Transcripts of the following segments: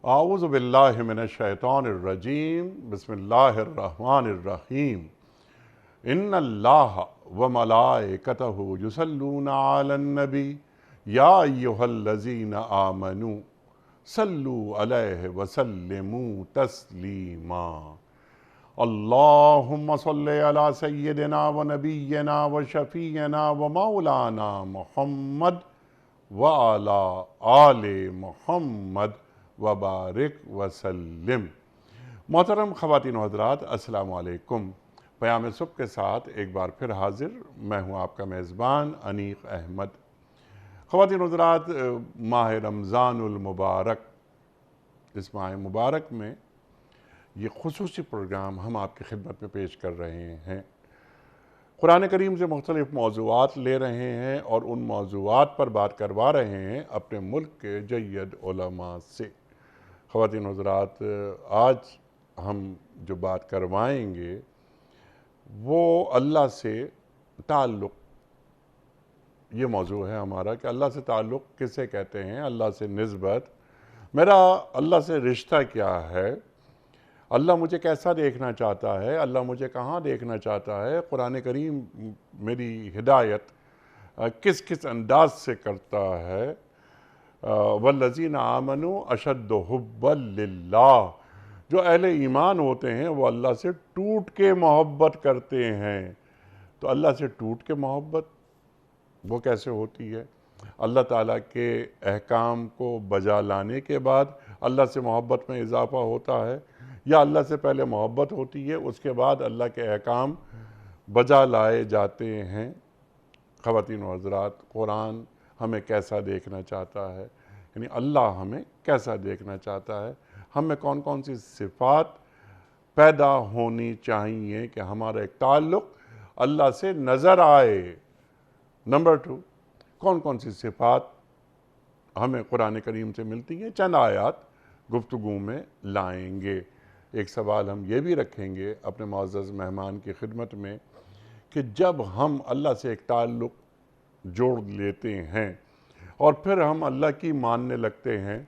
اعوذ باللہ من الشیطان الرجیم بسم اللہ الرحمن الرحیم ان اللہ وملائکتہ یصلون علی النبی یا ایہا الذین آمنوا صلوا علیہ وسلموا تسلیما اللہم صلی علی سیدنا ونبینا وشفیعنا ومولانا محمد وعلی آل محمد وبارک وسلم۔ محترم خواتین و حضرات، السلام علیکم۔ پیام صبح کے ساتھ ایک بار پھر حاضر میں ہوں آپ کا میزبان انیق احمد۔ خواتین و حضرات، ماہ رمضان المبارک، اس ماہ مبارک میں یہ خصوصی پروگرام ہم آپ کی خدمت میں پیش کر رہے ہیں۔ قرآن کریم سے مختلف موضوعات لے رہے ہیں اور ان موضوعات پر بات کروا رہے ہیں اپنے ملک کے جید علماء سے۔ خواتین و حضرات، آج ہم جو بات کروائیں گے وہ اللہ سے تعلق، یہ موضوع ہے ہمارا کہ اللہ سے تعلق کسے کہتے ہیں، اللہ سے نسبت، میرا اللہ سے رشتہ کیا ہے، اللہ مجھے کیسا دیکھنا چاہتا ہے، اللہ مجھے کہاں دیکھنا چاہتا ہے، قرآن کریم میری ہدایت کس کس انداز سے کرتا ہے۔ والذین آمنوا اشد حبا للہ، جو اہل ایمان ہوتے ہیں وہ اللہ سے ٹوٹ کے محبت کرتے ہیں۔ تو اللہ سے ٹوٹ کے محبت وہ کیسے ہوتی ہے؟ اللہ تعالیٰ کے احکام کو بجا لانے کے بعد اللہ سے محبت میں اضافہ ہوتا ہے، یا اللہ سے پہلے محبت ہوتی ہے اس کے بعد اللہ کے احکام بجا لائے جاتے ہیں؟ خواتین و حضرات، قرآن ہمیں کیسا دیکھنا چاہتا ہے، یعنی اللہ ہمیں کیسا دیکھنا چاہتا ہے، ہمیں کون کون سی صفات پیدا ہونی چاہیے کہ ہمارا ایک تعلق اللہ سے نظر آئے۔ نمبر 2، کون کون سی صفات ہمیں قرآن کریم سے ملتی ہیں، چند آیات گفتگو میں لائیں گے۔ ایک سوال ہم یہ بھی رکھیں گے اپنے معزز مہمان کی خدمت میں کہ جب ہم اللہ سے ایک تعلق جوڑ لیتے ہیں اور پھر ہم اللہ کی ماننے لگتے ہیں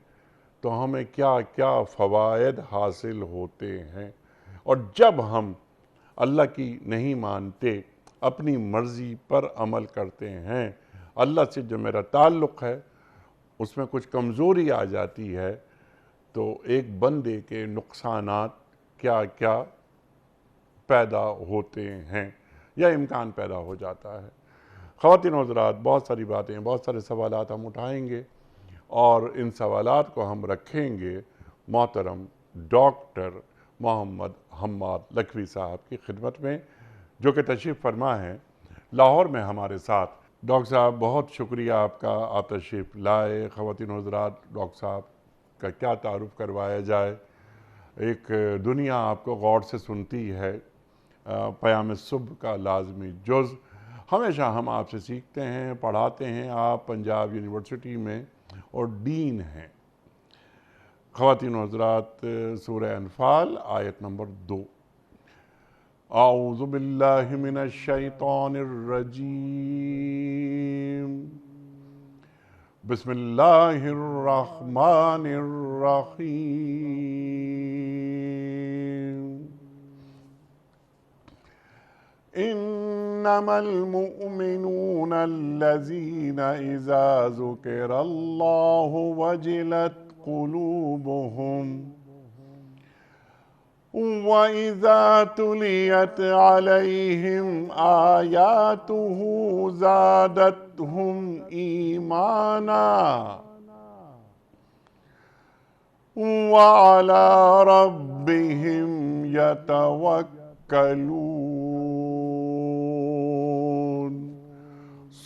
تو ہمیں کیا کیا فوائد حاصل ہوتے ہیں، اور جب ہم اللہ کی نہیں مانتے، اپنی مرضی پر عمل کرتے ہیں، اللہ سے جو میرا تعلق ہے اس میں کچھ کمزوری آ جاتی ہے، تو ایک بندے کے نقصانات کیا کیا پیدا ہوتے ہیں یا امکان پیدا ہو جاتا ہے۔ خواتین و حضرات، بہت ساری باتیں، بہت سارے سوالات ہم اٹھائیں گے اور ان سوالات کو ہم رکھیں گے محترم ڈاکٹر محمد حماد لکھوی صاحب کی خدمت میں، جو کہ تشریف فرما ہیں لاہور میں ہمارے ساتھ۔ ڈاکٹر صاحب، بہت شکریہ آپ کا، آپ تشریف لائے۔ خواتین و حضرات، ڈاکٹر صاحب کا کیا تعارف کروایا جائے؟ ایک دنیا آپ کو غور سے سنتی ہے، پیام صبح کا لازمی جز۔ ہمیشہ ہم آپ سے سیکھتے ہیں، پڑھاتے ہیں، آپ پنجاب یونیورسٹی میں اور ڈین ہیں۔ خواتین و حضرات، سورہ انفال آیت نمبر 2۔ اعوذ باللہ من الشیطان الرجیم، بسم اللہ الرحمن الرحیم۔ انما المؤمنون الذین اذا ذکر اللہ وجلت قلوبهم وَإِذَا تُلِيَتْ عَلَيْهِمْ آيَاتُهُ زَادَتْهُمْ إِيمَانًا وَعَلَى رَبِّهِمْ يَتَوَكَّلُونَ۔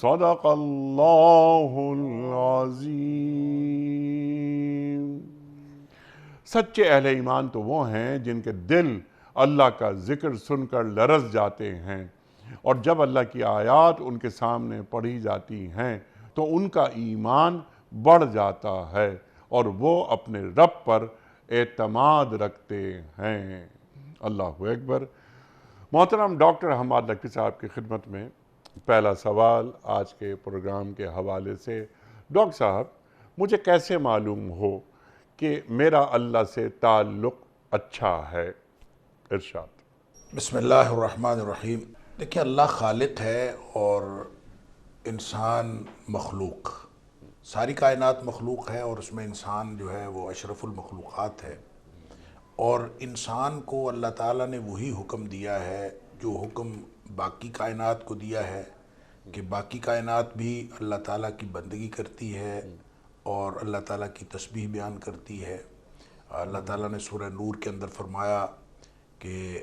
صدق اللہ العظیم۔ سچے اہل ایمان تو وہ ہیں جن کے دل اللہ کا ذکر سن کر لرز جاتے ہیں، اور جب اللہ کی آیات ان کے سامنے پڑھی جاتی ہیں تو ان کا ایمان بڑھ جاتا ہے اور وہ اپنے رب پر اعتماد رکھتے ہیں۔ اللہ اکبر۔ محترم ڈاکٹر حماد لکھوی صاحب کی خدمت میں پہلا سوال آج کے پروگرام کے حوالے سے۔ ڈاکٹر صاحب، مجھے کیسے معلوم ہو کہ میرا اللہ سے تعلق اچھا ہے؟ ارشاد۔ بسم اللہ الرحمن الرحیم۔ دیکھیں، اللہ خالق ہے اور انسان مخلوق، ساری کائنات مخلوق ہے اور اس میں انسان جو ہے وہ اشرف المخلوقات ہے، اور انسان کو اللہ تعالیٰ نے وہی حکم دیا ہے جو حکم باقی کائنات کو دیا ہے کہ باقی کائنات بھی اللہ تعالیٰ کی بندگی کرتی ہے اور اللہ تعالیٰ کی تسبیح بیان کرتی ہے۔ اللہ تعالیٰ نے سورہ نور کے اندر فرمایا کہ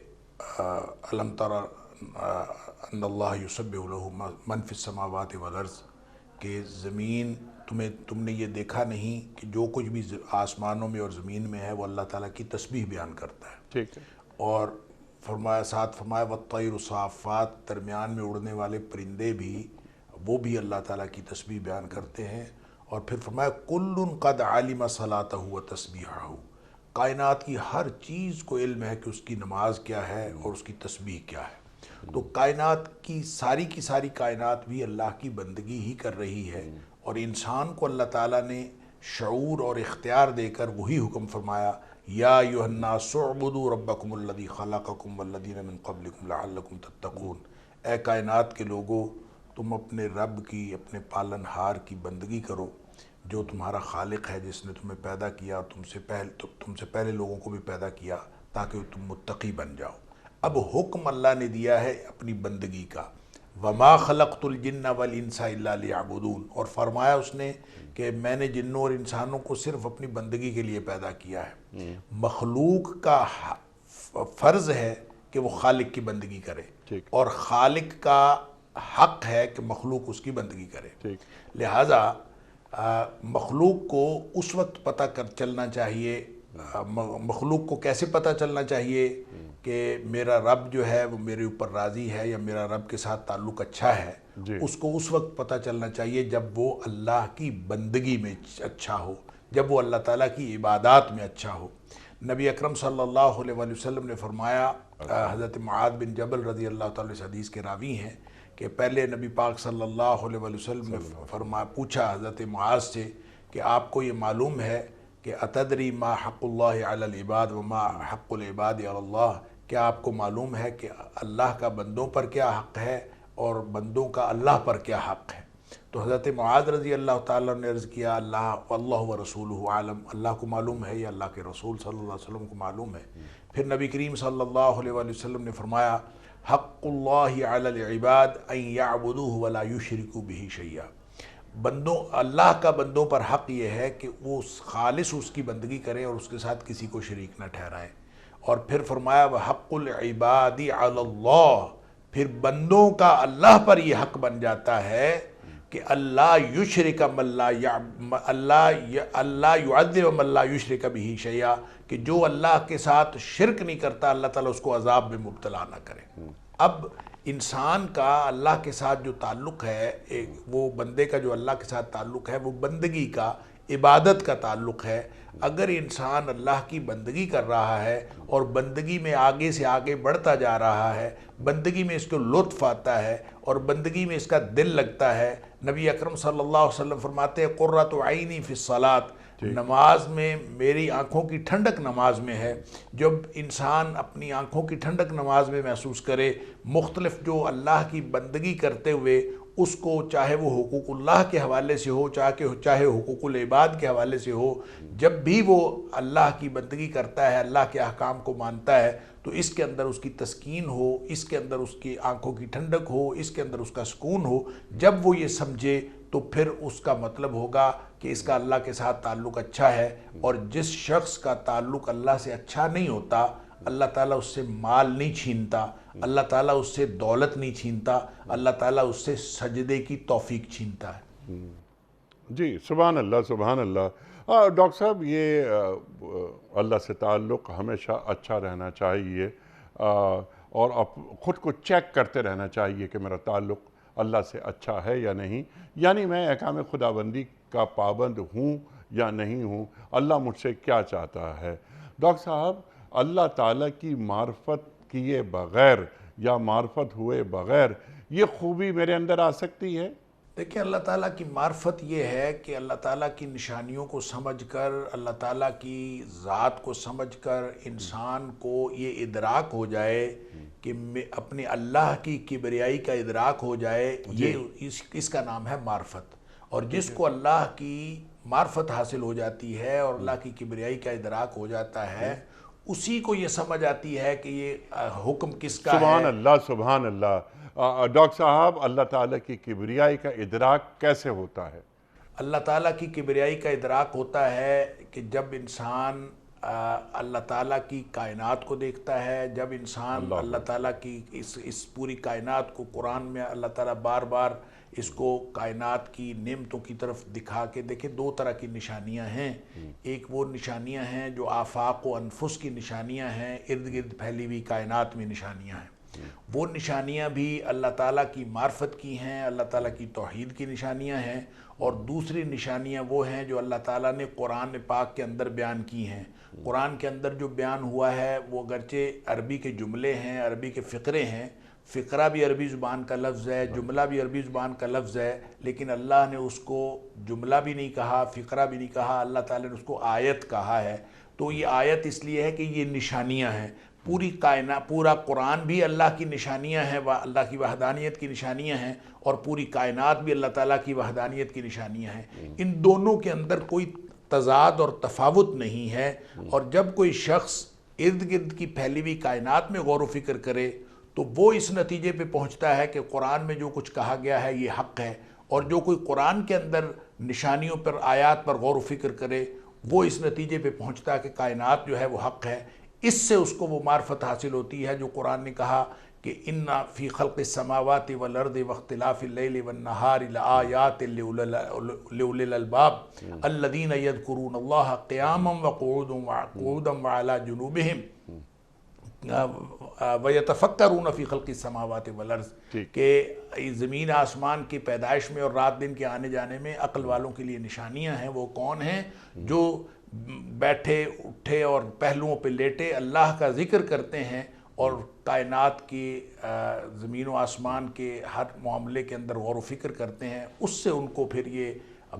الم تر ان اللہ یسبح لہ من فی السماوات والارض، کہ زمین تم نے یہ دیکھا نہیں کہ جو کچھ بھی آسمانوں میں اور زمین میں ہے وہ اللہ تعالیٰ کی تسبیح بیان کرتا ہے۔ ٹھیک ہے۔ اور ساتھ فرمایا والطیر صافات، درمیان میں اڑنے والے پرندے بھی وہ بھی اللہ تعالیٰ کی تسبیح بیان کرتے ہیں۔ اور پھر فرمایا کل قد علم صلاتہ و تسبیحہ، کائنات کی ہر چیز کو علم ہے کہ اس کی نماز کیا ہے اور اس کی تسبیح کیا ہے۔ تو کائنات کی ساری کائنات بھی اللہ کی بندگی ہی کر رہی ہے، اور انسان کو اللہ تعالیٰ نے شعور اور اختیار دے کر وہی حکم فرمایا یا ایھا الناس اعبدوا ربکم الذی خلقکم والذین من قبلکم لعلکم تتقون، اے کائنات کے لوگو، تم اپنے رب کی، اپنے پالن ہار کی بندگی کرو جو تمہارا خالق ہے، جس نے تمہیں پیدا کیا اور تم سے پہلے لوگوں کو بھی پیدا کیا تاکہ تم متقی بن جاؤ۔ اب حکم اللہ نے دیا ہے اپنی بندگی کا، وَمَا خَلَقْتُ الْجِنَّ وَالْإِنسَ إِلَّا لِيَعْبُدُونَ، اور فرمایا اس نے کہ میں نے جنوں اور انسانوں کو صرف اپنی بندگی کے لیے پیدا کیا ہے۔ مخلوق کا فرض ہے کہ وہ خالق کی بندگی کرے، اور خالق کا حق ہے کہ مخلوق اس کی بندگی کرے۔ لہٰذا مخلوق کو اس وقت پتہ چلنا چاہیے، مخلوق کو کیسے پتہ چلنا چاہیے کہ میرا رب جو ہے وہ میرے اوپر راضی ہے یا میرا رب کے ساتھ تعلق اچھا ہے؟ اس کو اس وقت پتہ چلنا چاہیے جب وہ اللہ کی بندگی میں اچھا ہو، جب وہ اللہ تعالیٰ کی عبادات میں اچھا ہو۔ نبی اکرم صلی اللہ علیہ وسلم نے فرمایا، حضرت معاذ بن جبل رضی اللہ تعالیٰ اس حدیث کے راوی ہیں، کہ پہلے نبی پاک صلی اللہ علیہ وسلم نے پوچھا حضرت معاذ سے کہ آپ کو یہ معلوم ہے کہ اتدری ما حق اللہ علی العباد وما حق العباد علی اللہ، کیا آپ کو معلوم ہے کہ اللہ کا بندوں پر کیا حق ہے اور بندوں کا اللہ پر کیا حق ہے؟ تو حضرت معاذ رضی اللہ تعالیٰ نے عرض کیا اللہ و رسولہ عالم، اللہ کو معلوم ہے یا اللہ کے رسول صلی اللہ علیہ وسلم کو معلوم ہے۔ پھر نبی کریم صلی اللہ علیہ وسلم نے فرمایا حق اللہ علی العباد ان یعبدوہ ولا یشرکوا بہ شیئا، اللہ کا بندوں پر حق یہ ہے کہ وہ خالص اس کی بندگی کریں اور اس کے ساتھ کسی کو شریک نہ ٹھہرائیں۔ اور پھر فرمایا وحق العباد علی اللہ، پھر بندوں کا اللہ پر یہ حق بن جاتا ہے کہ اللہ یشرک اللہ یعذب من لا یشرک بہ شیئا، کہ جو اللہ کے ساتھ شرک نہیں کرتا اللہ تعالیٰ اس کو عذاب میں مبتلا نہ کرے۔ اب انسان کا اللہ کے ساتھ جو تعلق ہے، وہ بندے کا جو اللہ کے ساتھ تعلق ہے وہ بندگی کا، عبادت کا تعلق ہے۔ اگر انسان اللہ کی بندگی کر رہا ہے اور بندگی میں آگے سے آگے بڑھتا جا رہا ہے، بندگی میں اس کو لطف آتا ہے اور بندگی میں اس کا دل لگتا ہے، نبی اکرم صلی اللہ علیہ وسلم فرماتے ہیں قرۃ عینی فی الصلاۃ، نماز میں میری آنکھوں کی ٹھنڈک نماز میں ہے۔ جب انسان اپنی آنکھوں کی ٹھنڈک نماز میں محسوس کرے، مختلف جو اللہ کی بندگی کرتے ہوئے اس کو، چاہے وہ حقوق اللہ کے حوالے سے ہو چاہے حقوق العباد کے حوالے سے ہو، جب بھی وہ اللہ کی بندگی کرتا ہے، اللہ کے احکام کو مانتا ہے، تو اس کے اندر اس کی تسکین ہو، اس کے اندر اس کی آنکھوں کی ٹھنڈک ہو، اس کے اندر اس کا سکون ہو۔ جب وہ یہ سمجھے تو پھر اس کا مطلب ہوگا کہ اس کا اللہ کے ساتھ تعلق اچھا ہے۔ اور جس شخص کا تعلق اللہ سے اچھا نہیں ہوتا، اللہ تعالیٰ اس سے مال نہیں چھینتا، اللہ تعالیٰ اس سے دولت نہیں چھینتا، اللہ تعالیٰ اس سے سجدے کی توفیق چھینتا ہے۔ جی سبحان اللہ، سبحان اللہ۔ ڈاکٹر صاحب، یہ اللہ سے تعلق ہمیشہ اچھا رہنا چاہیے، اور خود کو چیک کرتے رہنا چاہیے کہ میرا تعلق اللہ سے اچھا ہے یا نہیں، یعنی میں احکام خداوندی کا پابند ہوں یا نہیں ہوں، اللہ مجھ سے کیا چاہتا ہے۔ ڈاکٹر صاحب، اللہ تعالیٰ کی معرفت کیے بغیر یا معرفت ہوئے بغیر یہ خوبی میرے اندر آ سکتی ہے؟ دیکھیں اللہ تعالیٰ کی معرفت یہ ہے کہ اللہ تعالیٰ کی نشانیوں کو سمجھ کر، اللہ تعالیٰ کی ذات کو سمجھ کر انسان کو یہ ادراک ہو جائے کہ اپنے اللہ کی کبریائی کا ادراک ہو جائے، یہ اس کا نام ہے معرفت۔ اور جس کو اللہ کی معرفت حاصل ہو جاتی ہے اور اللہ کی کبریائی کا ادراک ہو جاتا ہے، اسی کو یہ سمجھ آتی ہے کہ یہ حکم کس کا ہے۔ سبحان اللہ، سبحان اللہ۔ ڈاکٹر صاحب، اللہ تعالیٰ کی کبریائی کا ادراک کیسے ہوتا ہے؟ اللہ تعالیٰ کی کبریائی کا ادراک ہوتا ہے کہ جب انسان اللہ تعالیٰ کی کائنات کو دیکھتا ہے، جب انسان اللہ تعالیٰ کی اس پوری کائنات کو، قرآن میں اللہ تعالیٰ بار بار اس کو کائنات کی نعمتوں کی طرف دکھا کے، دیکھیں دو طرح کی نشانیاں ہیں۔ ایک وہ نشانیاں ہیں جو آفاق و انفس کی نشانیاں ہیں، ارد گرد پھیلی ہوئی کائنات میں نشانیاں ہیں، وہ نشانیاں بھی اللہ تعالیٰ کی معرفت کی ہیں، اللہ تعالیٰ کی توحید کی نشانیاں ہیں۔ اور دوسری نشانیاں وہ ہیں جو اللہ تعالیٰ نے قرآن پاک کے اندر بیان کی ہیں۔ قرآن کے اندر جو بیان ہوا ہے وہ اگرچہ عربی کے جملے ہیں، عربی کے فقرے ہیں، فقرہ بھی عربی زبان کا لفظ ہے، جملہ بھی عربی زبان کا لفظ ہے، لیکن اللہ نے اس کو جملہ بھی نہیں کہا، فقرہ بھی نہیں کہا، اللہ تعالیٰ نے اس کو آیت کہا ہے۔ تو یہ آیت اس لیے ہے کہ یہ نشانیاں ہیں۔ پوری کائنات، پورا قرآن بھی اللہ کی نشانیاں ہیں، اللہ کی وحدانیت کی نشانیاں ہیں، اور پوری کائنات بھی اللہ تعالیٰ کی وحدانیت کی نشانیاں ہیں۔ ان دونوں کے اندر کوئی تضاد اور تفاوت نہیں ہے۔ اور جب کوئی شخص ارد گرد کی پھیلی ہوئی کائنات میں غور و فکر کرے تو وہ اس نتیجے پہ پہنچتا ہے کہ قرآن میں جو کچھ کہا گیا ہے یہ حق ہے، اور جو کوئی قرآن کے اندر نشانیوں پر، آیات پر غور و فکر کرے، وہ اس نتیجے پہ پہنچتا ہے کہ کائنات جو ہے وہ حق ہے۔ اس سے اس کو وہ معرفت حاصل ہوتی ہے جو قرآن نے کہا کہ اِنَّ فِي خَلْقِ السَّمَاوَاتِ وَالْأَرْضِ وَاخْتِلَافِ اللَّيْلِ وَالنَّهَارِ لَآيَاتٍ لِأُولِي الْأَلْبَابِ الَّذِينَ يَذْكُرُونَ اللَّهَ قِيَامًا وَقُعُودًا وَعَلَى جُنُوبِهِمْ وَيَتَفَكَّرُونَ فِي خَلْقِ السَّمَاوَاتِ وَالْأَرْضِ، کہ زمین آسمان کی پیدائش میں اور رات دن کے آنے جانے میں عقل والوں کے لیے نشانیاں ہیں۔ وہ کون ہیں؟ جو بیٹھے اٹھے اور پہلوؤں پہ لیٹے اللہ کا ذکر کرتے ہیں اور کائنات کی زمین و آسمان کے ہر معاملے کے اندر غور و فکر کرتے ہیں۔ اس سے ان کو پھر یہ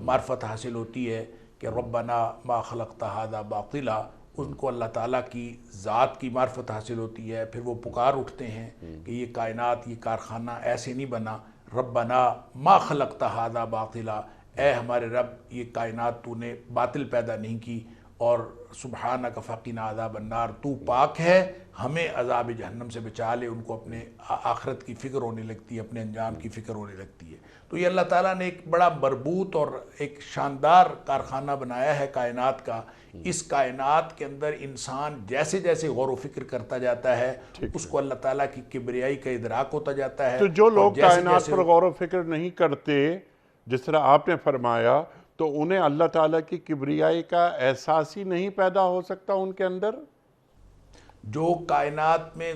معرفت حاصل ہوتی ہے کہ ربنا ما خلقت ھذا باطلا، ان کو اللہ تعالیٰ کی ذات کی معرفت حاصل ہوتی ہے۔ پھر وہ پکار اٹھتے ہیں کہ یہ کائنات، یہ کارخانہ ایسے نہیں بنا، ربنا ما خلقت ھذا باطلا، اے ہمارے رب یہ کائنات تو نے باطل پیدا نہیں کی، اور سبحانک فقنا عذاب النار، تو پاک ہے، ہمیں عذاب جہنم سے بچا لے۔ ان کو اپنے آخرت کی فکر ہونے لگتی ہے، اپنے انجام کی فکر ہونے لگتی ہے۔ تو یہ اللہ تعالیٰ نے ایک بڑا مربوط اور ایک شاندار کارخانہ بنایا ہے کائنات کا۔ اس کائنات کے اندر انسان جیسے جیسے غور و فکر کرتا جاتا ہے اس کو اللہ تعالیٰ کی کبریائی کا ادراک ہوتا جاتا ہے۔ تو جو لوگ کائنات پر غور و فکر نہیں کرتے، جس طرح آپ نے فرمایا، تو انہیں اللہ تعالیٰ کی کبریائی کا احساس ہی نہیں پیدا ہو سکتا ان کے اندر؟ جو کائنات میں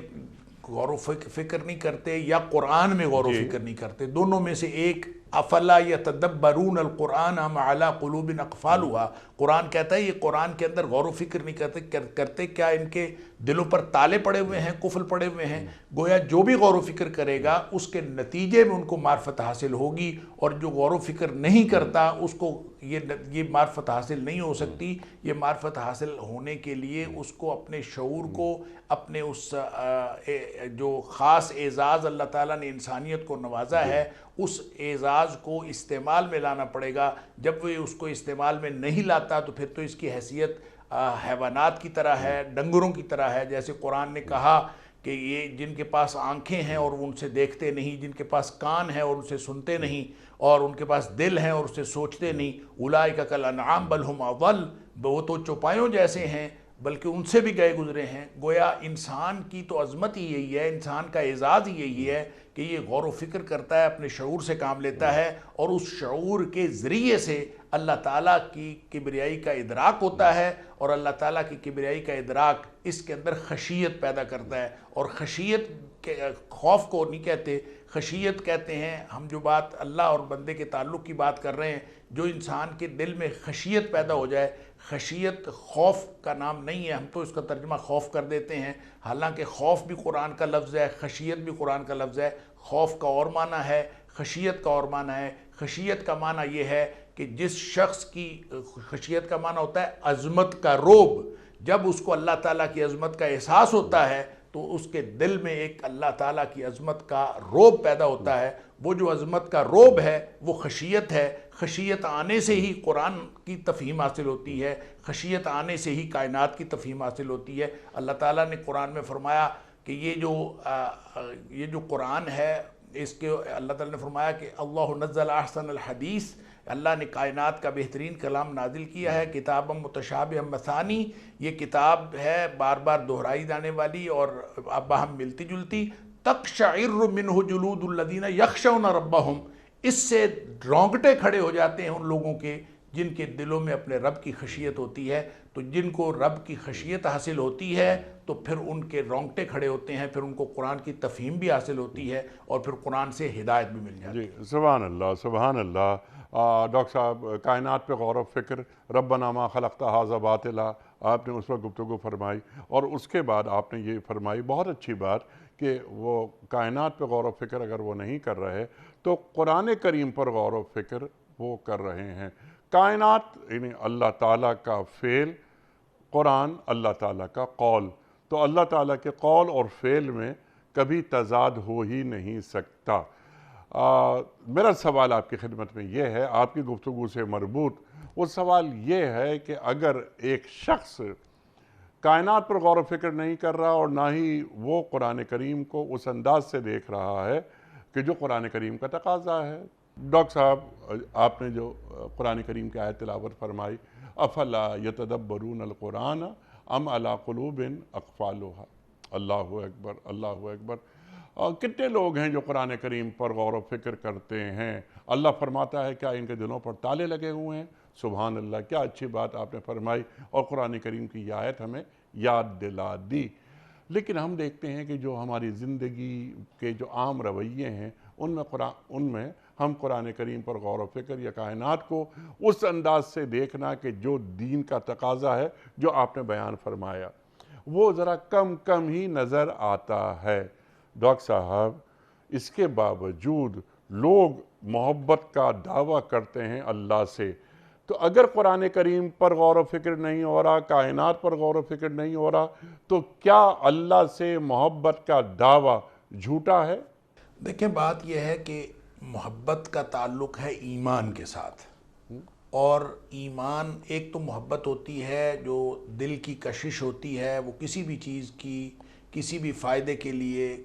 غور و فکر نہیں کرتے یا قرآن میں غور و فکر نہیں کرتے، دونوں میں سے ایک، افلا یتدبرون القرآن ام علی قلوب اقفالها، قرآن کہتا ہے یہ قرآن کے اندر غور و فکر نہیں کرتے، کیا ان کے دلوں پر تالے پڑے ہوئے ہیں، قفل پڑے ہوئے ہیں؟ گویا جو بھی غور و فکر کرے گا اس کے نتیجے میں ان کو معرفت حاصل ہوگی، اور جو غور و فکر نہیں کرتا اس کو یہ معرفت حاصل نہیں ہو سکتی۔ یہ معرفت حاصل ہونے کے لیے اس کو اپنے شعور کو، اپنے اس جو خاص اعزاز اللہ تعالیٰ نے انسانیت کو نوازا ہے، اس اعزاز کو استعمال میں لانا پڑے گا۔ جب وہ اس کو استعمال میں نہیں لاتا تو پھر تو اس کی حیثیت حیوانات کی طرح ہے، ڈنگروں کی طرح ہے۔ جیسے قرآن نے کہا کہ یہ جن کے پاس آنکھیں ہیں اور ان سے دیکھتے نہیں، جن کے پاس کان ہیں اور ان سے سنتے نہیں، اور ان کے پاس دل ہیں اور اس سے سوچتے نہیں، اولئک کالانعام بل ھم اضل، وہ تو چوپایوں جیسے ہیں بلکہ ان سے بھی گئے گزرے ہیں۔ گویا انسان کی تو عظمت ہی یہی ہے، انسان کا اعزاز ہی یہی ہے کہ یہ غور و فکر کرتا ہے، اپنے شعور سے کام لیتا ہے، اور اس شعور کے ذریعے سے اللہ تعالیٰ کی کبریائی کا ادراک ہوتا ہے، اور اللہ تعالیٰ کی کبریائی کا ادراک اس کے اندر خشیت پیدا کرتا ہے۔ اور خشیت کے خوف کو نہیں کہتے، خشیت کہتے ہیں ہم جو بات اللہ اور بندے کے تعلق کی بات کر رہے ہیں، جو انسان کے دل میں خشیت پیدا ہو جائے۔ خشیت خوف کا نام نہیں ہے، ہم تو اس کا ترجمہ خوف کر دیتے ہیں، حالانکہ خوف بھی قرآن کا لفظ ہے، خشیت بھی قرآن کا لفظ ہے۔ خوف کا اور معنی ہے، خشیت کا اور معنی ہے۔ خشیت کا معنی یہ ہے کہ جس شخص کی خشیت کا معنی ہوتا ہے عظمت کا روب، جب اس کو اللہ تعالیٰ کی عظمت کا احساس ہوتا ہے تو اس کے دل میں ایک اللہ تعالیٰ کی عظمت کا روب پیدا ہوتا ہے. وہ جو عظمت کا روب ہے وہ خشیت ہے. خشیت آنے سے ہی قرآن کی تفہیم حاصل ہوتی ہے، خشیت آنے سے ہی کائنات کی تفہیم حاصل ہوتی ہے. اللہ تعالیٰ نے قرآن میں فرمایا کہ یہ جو قرآن ہے اس کے اللہ تعالیٰ نے فرمایا کہ اللہ نزل احسن الحدیث، اللہ نے کائنات کا بہترین کلام نازل کیا ہے. کتاب متشابہ مثانی، یہ کتاب ہے بار بار دہرائی جانے والی اور باہم ملتی جلتی. تقشعر منہ جلود الذین یخشون ربہم، اس سے رونگٹے کھڑے ہو جاتے ہیں ان لوگوں کے جن کے دلوں میں اپنے رب کی خشیت ہوتی ہے. تو جن کو رب کی خشیت حاصل ہوتی ہے تو پھر ان کے رونگٹے کھڑے ہوتے ہیں، پھر ان کو قرآن کی تفہیم بھی حاصل ہوتی ہے اور پھر قرآن سے ہدایت بھی مل جاتی ہے. جی سبحان اللہ سبحان اللہ. ڈاکٹر صاحب کائنات پہ غور و فکر، ربنا ما خلقت ھذا باطلا، آپ نے اس پر گفتگو فرمائی، اور اس کے بعد آپ نے یہ فرمائی بہت اچھی بات کہ وہ کائنات پہ غور و فکر اگر وہ نہیں کر رہے تو قرآن کریم پر غور و فکر وہ کر رہے ہیں. کائنات یعنی اللہ تعالیٰ کا فعل، قرآن اللہ تعالیٰ کا قول، تو اللہ تعالیٰ کے قول اور فعل میں کبھی تضاد ہو ہی نہیں سکتا. میرا سوال آپ کی خدمت میں یہ ہے، آپ کی گفتگو سے مربوط وہ سوال یہ ہے کہ اگر ایک شخص کائنات پر غور و فکر نہیں کر رہا اور نہ ہی وہ قرآن کریم کو اس انداز سے دیکھ رہا ہے کہ جو قرآن کریم کا تقاضا ہے. ڈاکٹر صاحب آپ نے جو قرآن کریم کی آیت تلاوت فرمائی، افلا یتدبرون القرآن ام علی قلوب اقفالها، اللہ اکبر اللہ اکبر. کتنے لوگ ہیں جو قرآن کریم پر غور و فکر کرتے ہیں؟ اللہ فرماتا ہے کیا ان کے دلوں پر تالے لگے ہوئے ہیں؟ سبحان اللہ، کیا اچھی بات آپ نے فرمائی اور قرآن کریم کی یہ آیت ہمیں یاد دلا دی. لیکن ہم دیکھتے ہیں کہ جو ہماری زندگی کے جو عام رویے ہیں ان میں ہم قرآن کریم پر غور و فکر یا کائنات کو اس انداز سے دیکھنا کہ جو دین کا تقاضا ہے جو آپ نے بیان فرمایا وہ ذرا کم ہی نظر آتا ہے. ڈاکٹر صاحب اس کے باوجود لوگ محبت کا دعویٰ کرتے ہیں اللہ سے، تو اگر قرآن کریم پر غور و فکر نہیں ہو رہا، کائنات پر غور و فکر نہیں ہو رہا، تو کیا اللہ سے محبت کا دعویٰ جھوٹا ہے؟ دیکھیں بات یہ ہے کہ محبت کا تعلق ہے ایمان کے ساتھ، اور ایمان ایک تو محبت ہوتی ہے جو دل کی کشش ہوتی ہے، وہ کسی بھی چیز کی کسی بھی فائدے کے لیے،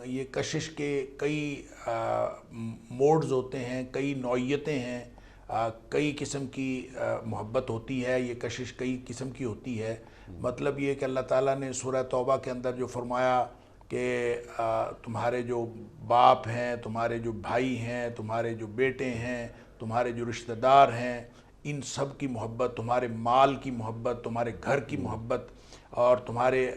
یہ کشش کے کئی موڈز ہوتے ہیں، کئی نوعیتیں ہیں، کئی قسم کی محبت ہوتی ہے. یہ کشش کئی قسم کی ہوتی ہے. مطلب یہ کہ اللہ تعالیٰ نے سورہ توبہ کے اندر جو فرمایا کہ تمہارے جو باپ ہیں، تمہارے جو بھائی ہیں، تمہارے جو بیٹے ہیں، تمہارے جو رشتہ دار ہیں، ان سب کی محبت، تمہارے مال کی محبت، تمہارے گھر کی محبت اور تمہارے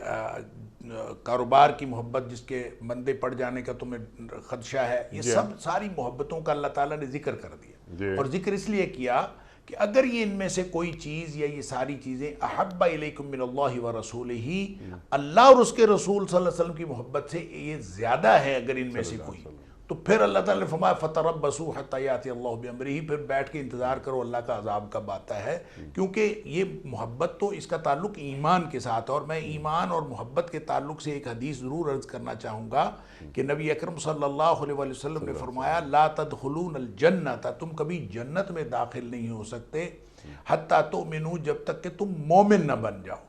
کاروبار کی محبت جس کے مندے پڑ جانے کا تمہیں خدشہ ہے، یہ سب ساری محبتوں کا اللہ تعالیٰ نے ذکر کر دیا. اور ذکر اس لیے کیا کہ اگر یہ ان میں سے کوئی چیز یا یہ ساری چیزیں احب الیکم من اللہ ورسولہ، اللہ اور اس کے رسول صلی اللہ علیہ وسلم کی محبت سے یہ زیادہ ہے اگر ان میں سے کوئی، تو پھر اللہ تعالیٰ نے فرمایا فتربصوا حتی یاتی اللہ بامرہ، پھر بیٹھ کے انتظار کرو اللہ کا عذاب کب آتا ہے. کیونکہ یہ محبت تو اس کا تعلق ایمان کے ساتھ، اور میں ایمان اور محبت کے تعلق سے ایک حدیث ضرور عرض کرنا چاہوں گا کہ نبی اکرم صلی اللہ علیہ وسلم نے فرمایا لا تدخلون الجنت، تم کبھی جنت میں داخل نہیں ہو سکتے حتی تؤمنوا، جب تک کہ تم مومن نہ بن جاؤ،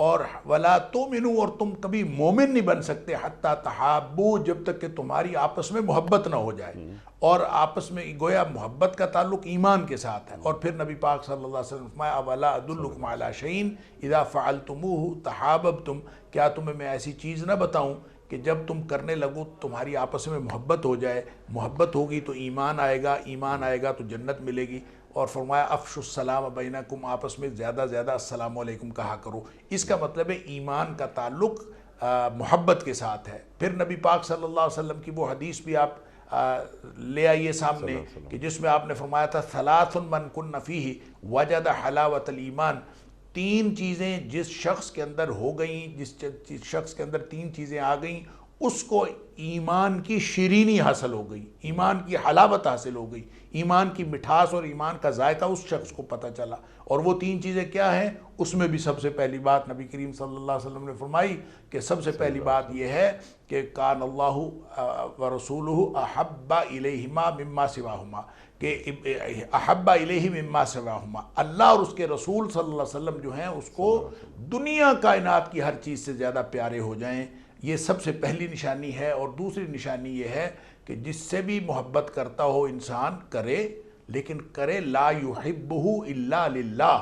اور ولا تؤمنوا، اور تم کبھی مومن نہیں بن سکتے حتی تحابوا، جب تک کہ تمہاری آپس میں محبت نہ ہو جائے. اور آپس میں گویا محبت کا تعلق ایمان کے ساتھ ہے. اور پھر نبی پاک صلی اللہ علیہ وسلم فرمایا اولا ادلکم علی شیء اذا فعلتموہ تحاببتم، کیا تمہیں میں ایسی چیز نہ بتاؤں کہ جب تم کرنے لگو تمہاری آپس میں محبت ہو جائے، محبت ہوگی تو ایمان آئے گا، ایمان آئے گا تو جنت ملے گی. اور فرمایا افشوا السلام بینکم، آپس میں زیادہ زیادہ السلام علیکم کہا کرو. اس کا مطلب ہے ایمان کا تعلق محبت کے ساتھ ہے. پھر نبی پاک صلی اللہ علیہ وسلم کی وہ حدیث بھی آپ لے آئیے سامنے کہ جس میں آپ نے فرمایا تھا ثلاث من کن فیہ وجد حلاوت الایمان، تین چیزیں جس شخص کے اندر ہو گئیں، جس شخص کے اندر تین چیزیں آ گئیں اس کو ایمان کی شیرینی حاصل ہو گئی، ایمان کی حلاوت حاصل ہو گئی، ایمان کی مٹھاس اور ایمان کا ذائقہ اس شخص کو پتہ چلا۔ اور وہ تین چیزیں کیا ہیں؟ اس میں بھی سب سے پہلی بات نبی کریم صلی اللہ علیہ وسلم نے فرمائی کہ سب سے پہلی بات یہ ہے کہ کان اللہ ورسولہ احب الیہما مما سواہما، کہ احب الیہ مما سواہما، اللہ اور اس کے رسول صلی اللہ علیہ وسلم جو ہیں اس کو دنیا کائنات کی ہر چیز سے زیادہ پیارے ہو جائیں۔ یہ سب سے پہلی نشانی ہے۔ اور دوسری نشانی یہ ہے کہ جس سے بھی محبت کرتا ہو انسان کرے، لیکن کرے لا یحبہ الا للہ،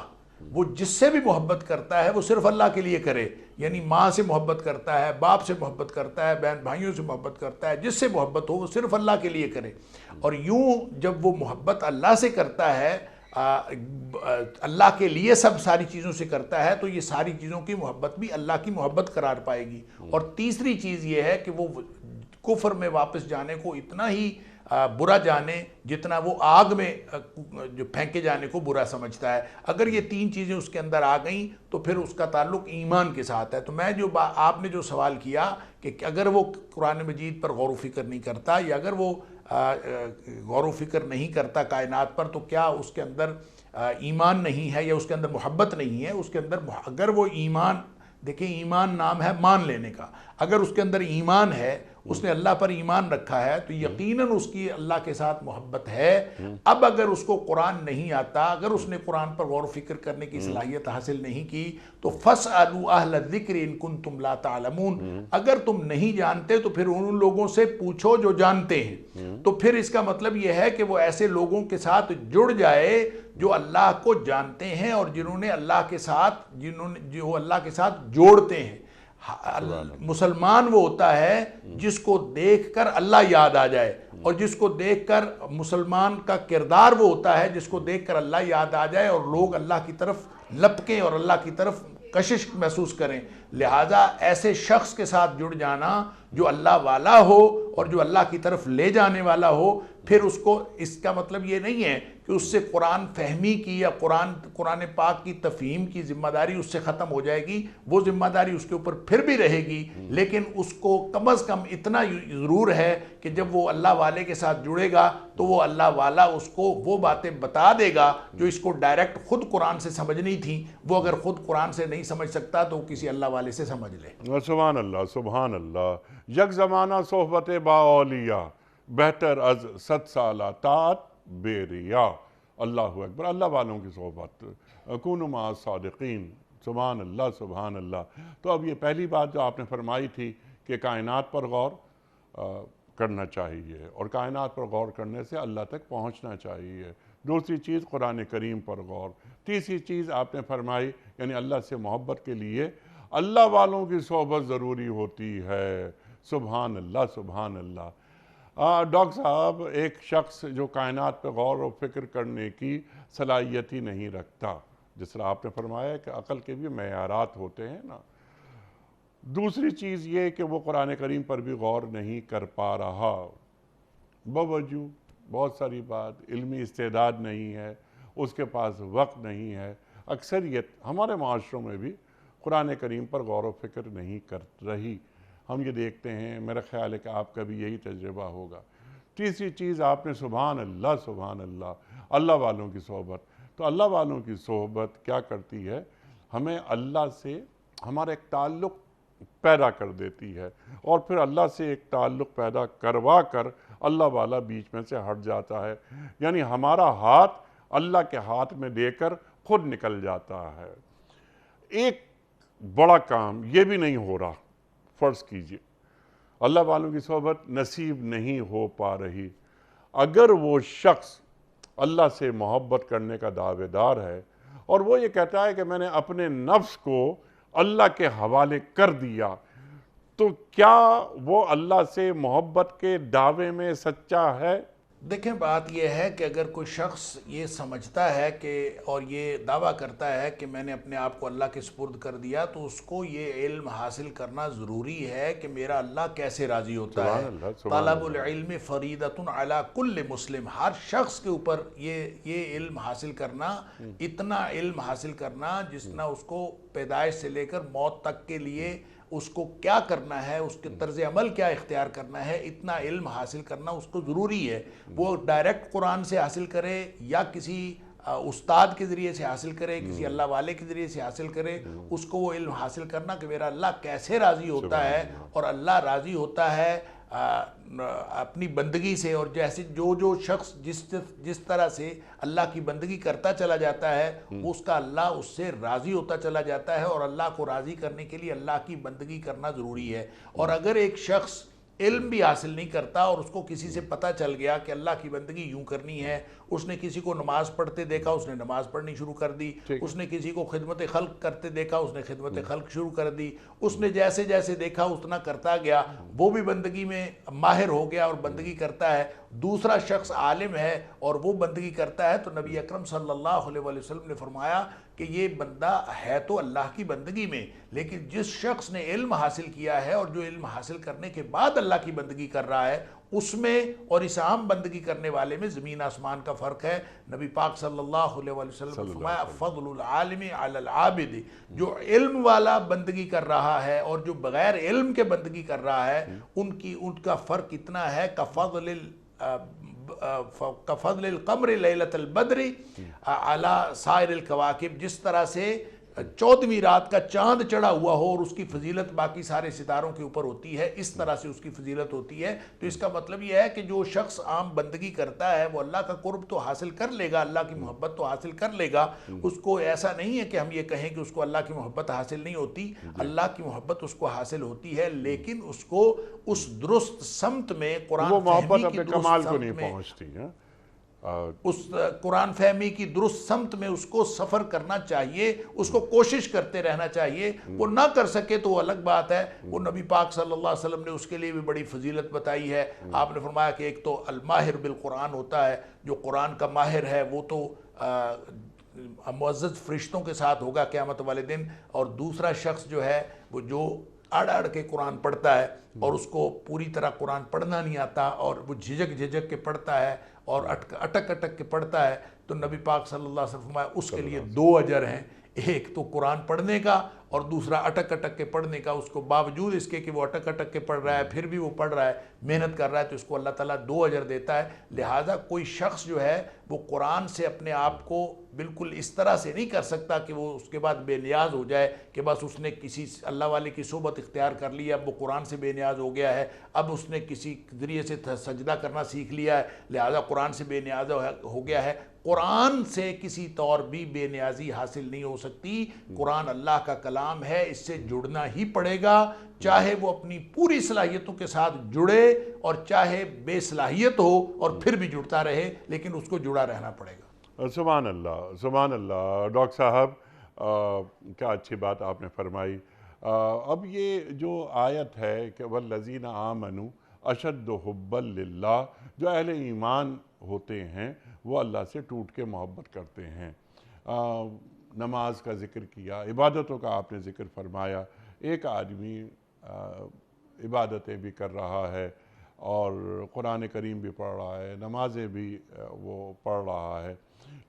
وہ جس سے بھی محبت کرتا ہے وہ صرف اللہ کے لیے کرے۔ یعنی ماں سے محبت کرتا ہے، باپ سے محبت کرتا ہے، بہن بھائیوں سے محبت کرتا ہے، جس سے محبت ہو وہ صرف اللہ کے لیے کرے۔ اور یوں جب وہ محبت اللہ سے کرتا ہے، اللہ کے لیے سب ساری چیزوں سے کرتا ہے، تو یہ ساری چیزوں کی محبت بھی اللہ کی محبت قرار پائے گی۔ اور تیسری چیز یہ ہے کہ وہ کفر میں واپس جانے کو اتنا ہی برا جانے جتنا وہ آگ میں جو پھینکے جانے کو برا سمجھتا ہے۔ اگر یہ تین چیزیں اس کے اندر آ گئیں تو پھر اس کا تعلق ایمان کے ساتھ ہے۔ تو میں جو آپ نے جو سوال کیا کہ اگر وہ قرآن مجید پر غور و فکر نہیں کرتا، یا اگر وہ غور و فکر نہیں کرتا کائنات پر، تو کیا اس کے اندر ایمان نہیں ہے یا اس کے اندر محبت نہیں ہے؟ اس کے اندر اگر وہ ایمان، دیکھیں ایمان نام ہے مان لینے کا، اگر اس کے اندر ایمان ہے، اس نے اللہ پر ایمان رکھا ہے، تو یقیناً اس کی اللہ کے ساتھ محبت ہے۔ اب اگر اس کو قرآن نہیں آتا، اگر اس نے قرآن پر غور و فکر کرنے کی صلاحیت حاصل نہیں کی، تو فَاسْأَلُوا أَهْلَ الذِّكْرِ إِن كُنتُمْ لَا تَعْلَمُونَ، اگر تم نہیں جانتے تو پھر ان لوگوں سے پوچھو جو جانتے ہیں۔ تو پھر اس کا مطلب یہ ہے کہ وہ ایسے لوگوں کے ساتھ جڑ جائے جو اللہ کو جانتے ہیں اور جنہوں نے اللہ کے ساتھ جو اللہ کے ساتھ جوڑتے ہیں۔ مسلمان وہ ہوتا ہے جس کو دیکھ کر اللہ یاد آ جائے، اور جس کو دیکھ کر مسلمان کا کردار وہ ہوتا ہے جس کو دیکھ کر اللہ یاد آ جائے اور لوگ اللہ کی طرف لپکیں اور اللہ کی طرف کشش محسوس کریں۔ لہٰذا ایسے شخص کے ساتھ جڑ جانا جو اللہ والا ہو اور جو اللہ کی طرف لے جانے والا ہو، پھر اس کو، اس کا مطلب یہ نہیں ہے کہ اس سے قرآن فہمی کی یا قرآن پاک کی تفہیم کی ذمہ داری اس سے ختم ہو جائے گی، وہ ذمہ داری اس کے اوپر پھر بھی رہے گی، لیکن اس کو کم از کم اتنا ضرور ہے کہ جب وہ اللہ والے کے ساتھ جڑے گا تو وہ اللہ والا اس کو وہ باتیں بتا دے گا جو اس کو ڈائریکٹ خود قرآن سے سمجھنی تھیں۔ وہ اگر خود قرآن سے نہیں سمجھ سکتا تو کسی اللہ والے سے سمجھ لے۔ سبحان اللہ، سبحان اللہ۔ یک زمانہ صحبت با اولیاء، بہتر از 100 سالہ طاعت بے ریا۔ اللہ اکبر، اللہ والوں کی صحبت، کونوا مع الصادقین۔ سبحان اللہ، سبحان اللہ۔ تو اب یہ پہلی بات جو آپ نے فرمائی تھی کہ کائنات پر غور کرنا چاہیے، اور کائنات پر غور کرنے سے اللہ تک پہنچنا چاہیے۔ دوسری چیز قرآن کریم پر غور۔ تیسری چیز آپ نے فرمائی یعنی اللہ سے محبت کے لیے اللہ والوں کی صحبت ضروری ہوتی ہے۔ سبحان اللہ، سبحان اللہ۔ ڈاکٹر صاحب، ایک شخص جو کائنات پہ غور و فکر کرنے کی صلاحیت ہی نہیں رکھتا، جس طرح آپ نے فرمایا کہ عقل کے بھی معیارات ہوتے ہیں نا۔ دوسری چیز یہ کہ وہ قرآن کریم پر بھی غور نہیں کر پا رہا، باوجود بہت ساری بات، علمی استعداد نہیں ہے، اس کے پاس وقت نہیں ہے۔ اکثریت ہمارے معاشروں میں بھی قرآن کریم پر غور و فکر نہیں کر رہی۔ ہم یہ دیکھتے ہیں، میرا خیال ہے کہ آپ کا بھی یہی تجربہ ہوگا۔ تیسری چیز آپ نے سبحان اللہ، سبحان اللہ، اللہ والوں کی صحبت۔ تو اللہ والوں کی صحبت کیا کرتی ہے؟ ہمیں اللہ سے ہمارا ایک تعلق پیدا کر دیتی ہے، اور پھر اللہ سے ایک تعلق پیدا کروا کر اللہ والا بیچ میں سے ہٹ جاتا ہے، یعنی ہمارا ہاتھ اللہ کے ہاتھ میں دے کر خود نکل جاتا ہے۔ ایک بڑا کام یہ بھی نہیں ہو رہا، فرض کیجئے اللہ والوں کی صحبت نصیب نہیں ہو پا رہی، اگر وہ شخص اللہ سے محبت کرنے کا دعوے دار ہے اور وہ یہ کہتا ہے کہ میں نے اپنے نفس کو اللہ کے حوالے کر دیا، تو کیا وہ اللہ سے محبت کے دعوے میں سچا ہے؟ دیکھیں، بات یہ ہے کہ اگر کوئی شخص یہ سمجھتا ہے کہ اور یہ دعویٰ کرتا ہے کہ میں نے اپنے آپ کو اللہ کے سپرد کر دیا، تو اس کو یہ علم حاصل کرنا ضروری ہے کہ میرا اللہ کیسے راضی ہوتا ہے۔ طلب العلم فریضۃ علی کل مسلم، ہر شخص کے اوپر یہ علم حاصل کرنا، اتنا علم حاصل کرنا جتنا اس کو پیدائش سے لے کر موت تک کے لیے اس کو کیا کرنا ہے، اس کے طرز عمل کیا اختیار کرنا ہے، اتنا علم حاصل کرنا اس کو ضروری ہے. وہ ڈائریکٹ قرآن سے حاصل کرے یا کسی استاد کے ذریعے سے حاصل کرے، کسی اللہ والے کے ذریعے سے حاصل کرے، اس کو وہ علم حاصل کرنا کہ میرا اللہ کیسے راضی ہوتا ہے. اور اللہ راضی ہوتا ہے اپنی بندگی سے، اور جیسے جو شخص جس طرح سے اللہ کی بندگی کرتا چلا جاتا ہے اس کا اللہ اس سے راضی ہوتا چلا جاتا ہے. اور اللہ کو راضی کرنے کے لیے اللہ کی بندگی کرنا ضروری ہے. اور اگر ایک شخص علم بھی حاصل نہیں کرتا اور اس کو کسی سے پتہ چل گیا کہ اللہ کی بندگی یوں کرنی ہے، اس نے کسی کو نماز پڑھتے دیکھا، اس نے نماز پڑھنی شروع کر دی، اس نے کسی کو خدمت خلق کرتے دیکھا، اس نے خدمت خلق شروع کر دی، اس نے جیسے جیسے دیکھا اتنا کرتا گیا، وہ بھی بندگی میں ماہر ہو گیا اور بندگی کرتا ہے. دوسرا شخص عالم ہے اور وہ بندگی کرتا ہے، تو نبی اکرم صلی اللہ علیہ وسلم نے فرمایا کہ یہ بندہ ہے تو اللہ کی بندگی میں، لیکن جس شخص نے علم حاصل کیا ہے اور جو علم حاصل کرنے کے بعد اللہ کی بندگی کر رہا ہے، اس میں اور اس عام بندگی کرنے والے میں زمین آسمان کا فرق ہے. نبی پاک صلی اللہ علیہ وسلم نے فرمایا فضل العالم علی العابد، جو علم والا بندگی کر رہا ہے اور جو بغیر علم کے بندگی کر رہا ہے، ان کا فرق اتنا ہے کفضل القمر لیلۃ البدر علی سائر الکواکب، جس طرح سے 14ویں رات کا چاند چڑھا ہوا ہو اور اس کی فضیلت باقی سارے ستاروں کے اوپر ہوتی ہے، اس طرح سے اس کی فضیلت ہوتی ہے. تو اس کا مطلب یہ ہے کہ جو شخص عام بندگی کرتا ہے وہ اللہ کا قرب تو حاصل کر لے گا، اللہ کی محبت تو حاصل کر لے گا. اس کو ایسا نہیں ہے کہ ہم یہ کہیں کہ اس کو اللہ کی محبت حاصل نہیں ہوتی، اللہ کی محبت اس کو حاصل ہوتی ہے، لیکن اس کو اس درست سمت میں وہ محبت اپنے کمال کو نہیں پہنچتی. اس قرآن فہمی کی درست سمت میں اس کو سفر کرنا چاہیے، اس کو کوشش کرتے رہنا چاہیے. وہ نہ کر سکے تو وہ الگ بات ہے. وہ نبی پاک صلی اللہ علیہ وسلم نے اس کے لیے بھی بڑی فضیلت بتائی ہے. آپ نے فرمایا کہ ایک تو الماہر بالقرآن ہوتا ہے، جو قرآن کا ماہر ہے وہ تو معزز فرشتوں کے ساتھ ہوگا قیامت والے دن. اور دوسرا شخص جو ہے وہ جو اڑ کے قرآن پڑھتا ہے اور اس کو پوری طرح قرآن پڑھنا نہیں آتا اور وہ جھجک کے پڑھتا ہے اور اٹک کے پڑھتا ہے، تو نبی پاک صلی اللہ علیہ وسلم فرمایا اس کے لیے 2 اجر ہیں. ایک تو قرآن پڑھنے کا اور دوسرا اٹک کے پڑھنے کا. اس کو باوجود اس کے کہ وہ اٹک کے پڑھ رہا ہے پھر بھی وہ پڑھ رہا ہے، محنت کر رہا ہے، تو اس کو اللہ تعالیٰ 2 اجر دیتا ہے. لہٰذا کوئی شخص جو ہے وہ قرآن سے اپنے آپ کو بالکل اس طرح سے نہیں کر سکتا کہ وہ اس کے بعد بے نیاز ہو جائے کہ بس اس نے کسی اللہ والے کی صحبت اختیار کر لی، اب وہ قرآن سے بے نیاز ہو گیا ہے، اب اس نے کسی ذریعے سے سجدہ کرنا سیکھ لیا ہے لہٰذا قرآن سے بے نیاز ہو گیا ہے. قرآن سے کسی طور بھی بے نیازی حاصل نہیں ہو سکتی. قرآن اللہ کا کلام ہے، اس سے جڑنا ہی پڑے گا، چاہے وہ اپنی پوری صلاحیتوں کے ساتھ جڑے اور چاہے بے صلاحیت ہو اور پھر بھی جڑتا رہے، لیکن اس کو جڑا رہنا پڑے گا. سبحان اللہ، سبحان اللہ. ڈاکٹر صاحب کیا اچھی بات آپ نے فرمائی. اب یہ جو آیت ہے کہ والذین آمنوا اشد حبا للہ، جو اہل ایمان ہوتے ہیں وہ اللہ سے ٹوٹ کے محبت کرتے ہیں. نماز کا ذکر کیا، عبادتوں کا آپ نے ذکر فرمایا. ایک آدمی عبادتیں بھی کر رہا ہے اور قرآن کریم بھی پڑھ رہا ہے، نمازیں بھی وہ پڑھ رہا ہے،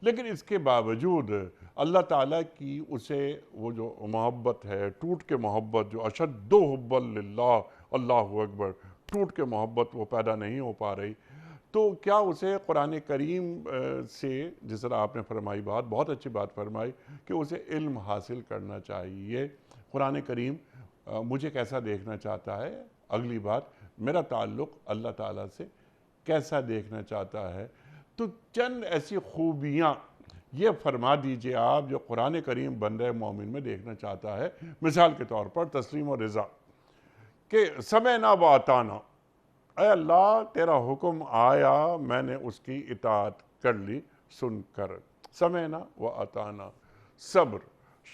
لیکن اس کے باوجود اللہ تعالیٰ کی اسے وہ جو محبت ہے، ٹوٹ کے محبت، جو اشد حبا للہ، اللہ اکبر، ٹوٹ کے محبت وہ پیدا نہیں ہو پا رہی. تو کیا اسے قرآن کریم سے، جس طرح آپ نے فرمائی بات، بہت اچھی بات فرمائی کہ اسے علم حاصل کرنا چاہیے. قرآن کریم مجھے کیسا دیکھنا چاہتا ہے، اگلی بات میرا تعلق اللہ تعالیٰ سے کیسا دیکھنا چاہتا ہے. تو چند ایسی خوبیاں یہ فرما دیجئے آپ جو قرآن کریم بندہ مومن میں دیکھنا چاہتا ہے. مثال کے طور پر تسلیم و رضا، کہ سمعنا و اطعنا، اے اللہ تیرا حکم آیا میں نے اس کی اطاعت کر لی سن کر. سمعنا و اطعنا، صبر،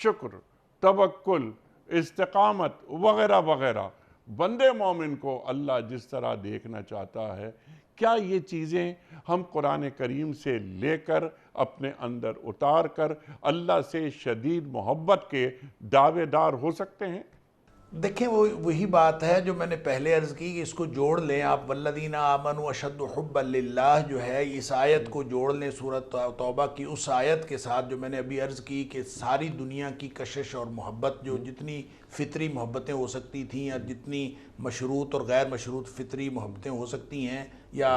شکر، توکل، استقامت وغیرہ وغیرہ. بندے مومن کو اللہ جس طرح دیکھنا چاہتا ہے، کیا یہ چیزیں ہم قرآن کریم سے لے کر اپنے اندر اتار کر اللہ سے شدید محبت کے دعوے دار ہو سکتے ہیں؟ دیکھیں وہی بات ہے جو میں نے پہلے عرض کی کہ اس کو جوڑ لیں آپ، والذین آمنوا اشد حبا للہ جو ہے، اس آیت کو جوڑ لیں سورۃ توبہ کی اس آیت کے ساتھ جو میں نے ابھی عرض کی کہ ساری دنیا کی کشش اور محبت، جو جتنی فطری محبتیں ہو سکتی تھیں یا جتنی مشروط اور غیر مشروط فطری محبتیں ہو سکتی ہیں یا